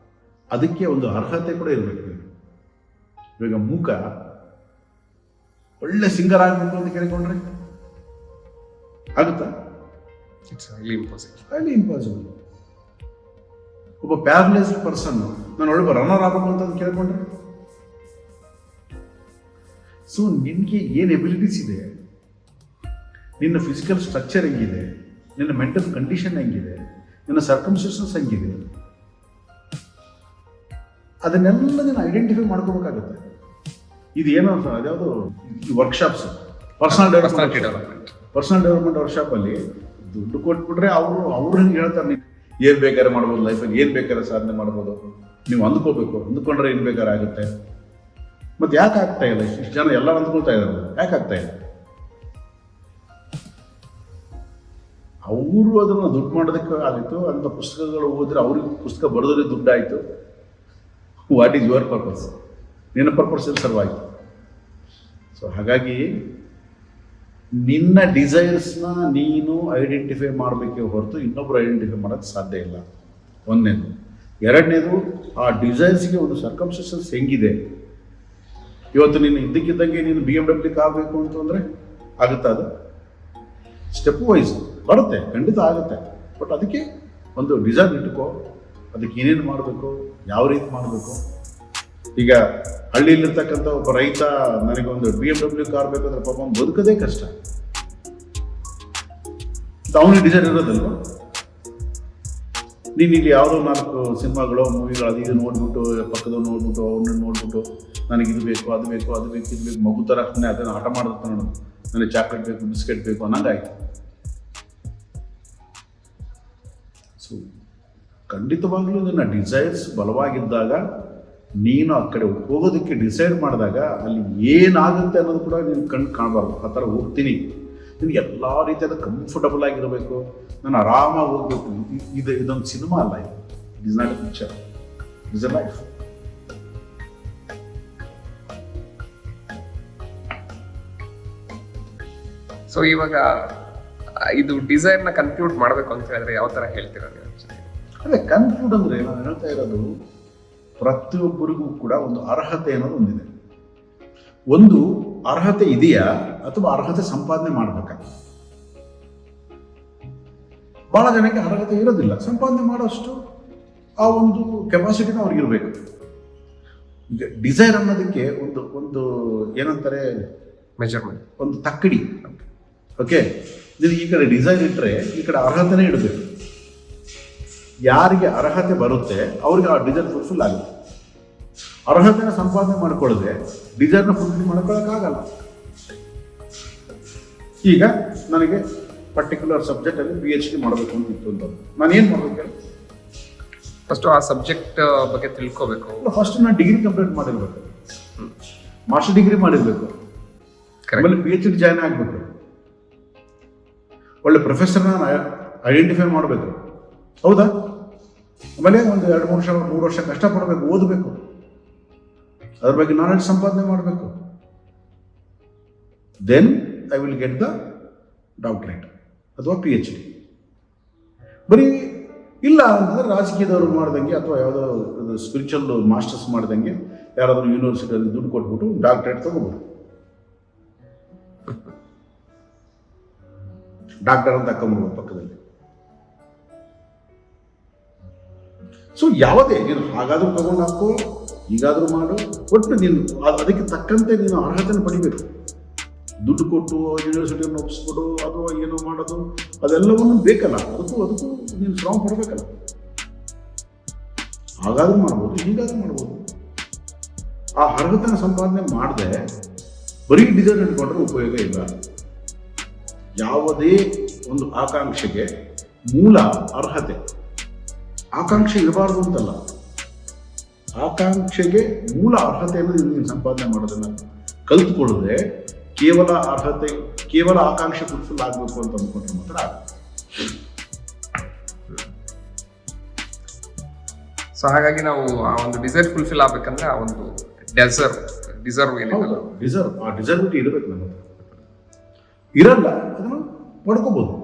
ಅದಕ್ಕೆ ಒಂದು ಅರ್ಹತೆ ಕೂಡ ಇರಬೇಕು. ಇವಾಗ ಮೂಕ ಒಳ್ಳೆ ಸಿಂಗರ್ ಆಗಬೇಕು ಅಂತ ಕೇಳ್ಕೊಂಡ್ರೆ ಆಗುತ್ತಾ? It's highly impossible. ಒಬ್ಬ ಪ್ಯಾರಲೈಸ್ಡ್ ಪರ್ಸನ್ ನಾನು ಒಳ್ಳೆ ರನ್ನರ್ ಆಗಬೇಕು ಅಂತ ಕೇಳ್ಕೊಂಡ್ರೆ, ಸೊ ನಿನಗೆ ಏನು ಎಬಿಲಿಟೀಸ್ ಇದೆ, ನಿನ್ನ ಫಿಸಿಕಲ್ ಸ್ಟ್ರಕ್ಚರ್ ಹೆಂಗಿದೆ, ನಿನ್ನ ಮೆಂಟಲ್ ಕಂಡೀಷನ್ ಹೆಂಗಿದೆ, ನಿನ್ನ ಸರ್ಕಮ್ಸ್ಟೆನ್ಸಸ್ ಹೆಂಗಿದೆ, ಅದನ್ನೆಲ್ಲ ನೀನು ಐಡೆಂಟಿಫೈ ಮಾಡ್ಕೋಬೇಕಾಗುತ್ತೆ. ಇದು ಏನೋ ಅದ್ಯಾವುದು ವರ್ಕ್ಶಾಪ್ಸ್, ಪರ್ಸನಲ್ ಡೆವಲಪ್ಮೆಂಟ್ ವರ್ಕ್ಶಾಪಲ್ಲಿ ದುಡ್ಡು ಕೊಟ್ಬಿಟ್ರೆ ಅವ್ರು ಹಿಂಗೆ ಹೇಳ್ತಾರೆ, ನೀವು ಏನು ಬೇಕಾದ್ರೆ ಮಾಡ್ಬೋದು ಲೈಫಲ್ಲಿ, ಏನು ಬೇಕಾದ್ರೆ ಸಾಧನೆ ಮಾಡ್ಬೋದು, ನೀವು ಅಂದ್ಕೊಂಡ್ರೆ ಏನು ಬೇಕಾದ್ರೆ ಆಗುತ್ತೆ. ಮತ್ತು ಯಾಕೆ ಆಗ್ತಾ ಇಲ್ಲ? ಇಷ್ಟು ಜನ ಎಲ್ಲ ಅಂದ್ಕೊಳ್ತಾ ಇದ್ದಾರೆ, ಯಾಕೆ ಆಗ್ತಾ ಇಲ್ಲ? ಅವರು ಅದನ್ನು ದುಡ್ಡು ಮಾಡೋದಕ್ಕೆ ಆಗಿತ್ತು, ಅಂಥ ಪುಸ್ತಕಗಳು ಓದಿದ್ರೆ ಅವ್ರಿಗೆ ಪುಸ್ತಕ ಬರೆದವ್ರಿಗೆ ದುಡ್ಡು ಆಯಿತು. What is your purpose? ನಿನ್ನ ಪರ್ಪಸ್ ಸರ್ವ್ ಆಯಿತು. ಸೊ ಹಾಗಾಗಿ ನಿನ್ನ ಡಿಸೈರ್ಸ್ನ ನೀನು ಐಡೆಂಟಿಫೈ ಮಾಡಬೇಕೇ ಹೊರತು ಇನ್ನೊಬ್ಬರು ಐಡೆಂಟಿಫೈ ಮಾಡೋಕ್ಕೆ ಸಾಧ್ಯ ಇಲ್ಲ. ಒಂದನೇದು. ಎರಡನೇದು, ಆ ಡಿಸೈರ್ಸ್ಗೆ ಒಂದು ಸರ್ಕಮ್ಸ್ಟೆನ್ಸಸ್ ಹೆಂಗಿದೆ. ಇವತ್ತು ನೀನು ಇದ್ದಕ್ಕಿದ್ದಂಗೆ ನೀನು BMW ಆಗಬೇಕು ಅಂತಂದರೆ ಆಗುತ್ತಾ? ಅದು ಸ್ಟೆಪ್ ವೈಸ್ ಬರುತ್ತೆ, ಖಂಡಿತ ಆಗುತ್ತೆ. ಬಟ್ ಅದಕ್ಕೆ ಒಂದು ಡಿಸೈರ್ ಇಟ್ಕೋ, ಅದಕ್ಕೆ ಏನೇನು ಮಾಡಬೇಕು, ಯಾವ ರೀತಿ ಮಾಡಬೇಕು. ಈಗ ಹಳ್ಳಿಯಲ್ಲಿರ್ತಕ್ಕಂಥ ಒಬ್ಬ ರೈತ ನನಗೆ ಒಂದು BMW ಕಾರ್ ಬೇಕಂದ್ರೆ ಪಾಪ ಅವ್ನು ಬದುಕೋದೇ ಕಷ್ಟ. ಅವನಿಗೆ ಡಿಸೈರ್ ಇರೋದಲ್ವ. ನೀನು ಇಲ್ಲಿ ಯಾವುದೋ 4 ಸಿನಿಮಾಗಳು ಮೂವಿಗಳು ಅದು ಇದು ನೋಡ್ಬಿಟ್ಟು ಪಕ್ಕದವ್ರು ನೋಡ್ಬಿಟ್ಟು ಅವ್ರನ್ನ ನೋಡ್ಬಿಟ್ಟು ನನಗೆ ಇದು ಬೇಕು ಅದು ಬೇಕು ಅದು ಬೇಕು ಇದು ಬೇಕು ಮಗು ಥರ ಅದನ್ನು ಆಟ ಮಾಡಿರ್ತಾನೆ ನೋಡು, ನನಗೆ ಚಾಕ್ಲೇಟ್ ಬೇಕು ಬಿಸ್ಕೆಟ್ ಬೇಕು ಅನ್ನಂಗಾಯ್ತು. ಸೊ ಖಂಡಿತವಾಗ್ಲೂ ಇದನ್ನು ಡಿಸೈರ್ಸ್ ಬಲವಾಗಿದ್ದಾಗ ನೀನು ಆ ಕಡೆ ಹೋಗೋದಕ್ಕೆ ಡಿಸೈಡ್ ಮಾಡಿದಾಗ ಅಲ್ಲಿ ಏನಾಗುತ್ತೆ ಅನ್ನೋದು ಕೂಡ ನೀನು ಕಣ್ಣು ಕಾಣಬಾರ್ದು. ಆ ಥರ ಹೋಗ್ತೀನಿ, ನಿನಗೆ ಎಲ್ಲ ರೀತಿಯಾದ ಕಂಫರ್ಟಬಲ್ ಆಗಿರಬೇಕು, ನಾನು ಆರಾಮಾಗಿ ಹೋಗ್ಬೇಕು. ಇದೊಂದು ಸಿನಿಮಾ ಅಲ್ಲ, it is not A picture, it is A life. So ಇವಾಗ ಇದು ಡಿಸೈರ್ ನ ಕನ್ಕ್ಲೂಡ್ ಮಾಡಬೇಕು ಅಂತ ಹೇಳಿದ್ರೆ ಯಾವ ತರ ಹೇಳ್ತೀರಾ ನೀವು? ಅದೇ ಕನ್ಕ್ಲೂಡ್ ಅಂದರೆ ನಾನು ಹೇಳ್ತಾ ಇರೋದು ಪ್ರತಿಯೊಬ್ಬರಿಗೂ ಕೂಡ ಒಂದು ಅರ್ಹತೆ ಅನ್ನೋದು ಒಂದಿದೆ. ಒಂದು ಅರ್ಹತೆ ಇದೆಯಾ ಅಥವಾ ಅರ್ಹತೆ ಸಂಪಾದನೆ ಮಾಡ್ಬೇಕಾ? ಬಹಳ ಜನಕ್ಕೆ ಅರ್ಹತೆ ಇರೋದಿಲ್ಲ, ಸಂಪಾದನೆ ಮಾಡೋಷ್ಟು ಆ ಒಂದು ಕೆಪಾಸಿಟಿನ ಅವ್ರಿಗಿರ್ಬೇಕು. ಈಗ ಡಿಸೈರ್ ಅನ್ನೋದಕ್ಕೆ ಒಂದು ಒಂದು ಏನಂತಾರೆ ಮೆಜರ್ಮೆಂಟ್, ಒಂದು ತಕ್ಕಡಿ. ಓಕೆ, ನೀವು ಈ ಕಡೆ ಡಿಸೈರ್ ಇಟ್ಟರೆ ಈ ಕಡೆ ಅರ್ಹತೆನೇ ಇಡಬೇಕು. ಯಾರಿಗೆ ಅರ್ಹತೆ ಬರುತ್ತೆ ಅವ್ರಿಗೆ ಆ ಡಿಸೈರ್ ಫುಲ್ಫಿಲ್ ಆಗುತ್ತೆ. ಅರ್ಹತೆನ ಸಂಪಾದನೆ ಮಾಡ್ಕೊಳ್ಳದೆ ಡಿಸೈರ್ನ ಫುಲ್ಫಿಲ್ ಮಾಡ್ಕೊಳ್ಳೋಕ್ಕಾಗಲ್ಲ. ಈಗ ನನಗೆ ಪರ್ಟಿಕ್ಯುಲರ್ ಸಬ್ಜೆಕ್ಟಲ್ಲಿ PhD ಮಾಡಬೇಕು ಅಂತ ಇತ್ತು ಅಂತ ನಾನು ಏನು ಮಾಡ್ಬೇಕು ಹೇಳಿ? ಫಸ್ಟ್ ಆ ಸಬ್ಜೆಕ್ಟ್ ಬಗ್ಗೆ ತಿಳ್ಕೋಬೇಕು. ಫಸ್ಟ್ ನಾನು ಡಿಗ್ರಿ ಕಂಪ್ಲೀಟ್ ಮಾಡಿರ್ಬೇಕು, ಮಾಸ್ಟರ್ ಡಿಗ್ರಿ ಮಾಡಿರ್ಬೇಕು, ಆಮೇಲೆ PhD ಜಾಯ್ನ್ ಆಗಬೇಕು, ಒಳ್ಳೆ ಪ್ರೊಫೆಸರ್ನ ಐಡೆಂಟಿಫೈ ಮಾಡಬೇಕು, ಹೌದಾ? ಆಮೇಲೆ ಒಂದು 2-3 ವರ್ಷ ಕಷ್ಟಪಡಬೇಕು, ಓದಬೇಕು, ಅದ್ರ ಬಗ್ಗೆ ನಾಲೆಡ್ಜ್ ಸಂಪಾದನೆ ಮಾಡಬೇಕು. Then I will get the doctorate ಅಥವಾ PhD. ಬರೀ ಇಲ್ಲ ಅಂತಂದರೆ ರಾಜಕೀಯದವ್ರು ಮಾಡ್ದಂಗೆ ಅಥವಾ ಯಾವುದೋ ಸ್ಪಿರಿಚುವಲ್ ಮಾಸ್ಟರ್ಸ್ ಮಾಡ್ದಂಗೆ ಯಾರಾದರೂ ಯೂನಿವರ್ಸಿಟಿಯಲ್ಲಿ ದುಡ್ಡು ಕೊಟ್ಬಿಟ್ಟು ಡಾಕ್ಟರೇಟ್ ತಗೋಬೋದು, ಡಾಕ್ಟರ್ ಅಂತ ಹಾಕೊಂಡ್ಬೋದು ಪಕ್ಕದಲ್ಲಿ. ಸೊ ಯಾವುದೇ ನೀನು ಹಾಗಾದರೂ ತಗೊಂಡು ಹಾಕೋ, ಹೀಗಾದರೂ ಮಾಡು, ಒಟ್ಟು ನೀನು ಅದಕ್ಕೆ ತಕ್ಕಂತೆ ನೀನು ಅರ್ಹತೆಯನ್ನು ಪಡಿಬೇಕು. ದುಡ್ಡು ಕೊಟ್ಟು ಯೂನಿವರ್ಸಿಟಿಯನ್ನು ಒಪ್ಪಿಸ್ಕೊಡು ಅಥವಾ ಏನೋ ಮಾಡೋದು ಅದೆಲ್ಲವನ್ನು ಬೇಕಲ್ಲ, ಅದಕ್ಕೂ ನೀನು ಶ್ರಮ ಪಡಬೇಕಲ್ಲ. ಹಾಗಾದ್ರೂ ಮಾಡ್ಬೋದು, ಹೀಗಾದ್ರೂ ಮಾಡ್ಬೋದು. ಆ ಅರ್ಹತೆನ ಸಂಪಾದನೆ ಮಾಡದೆ ಬರೀ ಡಿಸೈನ್ ಇಟ್ಕೊಂಡ್ರೆ ಉಪಯೋಗ ಇಲ್ಲ. ಯಾವುದೇ ಒಂದು ಆಕಾಂಕ್ಷೆಗೆ ಮೂಲ ಅರ್ಹತೆ. ಆಕಾಂಕ್ಷೆ ಇರಬಾರ್ದು ಅಂತಲ್ಲ, ಆಕಾಂಕ್ಷೆಗೆ ಮೂಲ ಅರ್ಹತೆಯನ್ನು ನೀನು ಸಂಪಾದನೆ ಮಾಡೋದನ್ನ ಕಲ್ತ್ಕೊಳ್ಳದೆ ಕೇವಲ ಆಕಾಂಕ್ಷೆ ಫುಲ್ಫಿಲ್ ಆಗಬೇಕು ಅಂತ ಅಂದ್ಕೊಂಡ್ರೆ ಮಾತ್ರ ಆಗುತ್ತೆ. ಸೊ ಹಾಗಾಗಿ ನಾವು ಆ ಒಂದು ಡಿಸೈರ್ ಫುಲ್ಫಿಲ್ ಆಗ್ಬೇಕಂದ್ರೆ ಆ ಒಂದು ಡಿಸರ್ವ್ ಏನಿಲ್ಲ, ಡಿಸರ್ವಿಟಿ ಇರಬೇಕು. ನಮ್ಮ ಇರಲ್ಲ, ಅದನ್ನು ಪಡ್ಕೋಬಹುದು.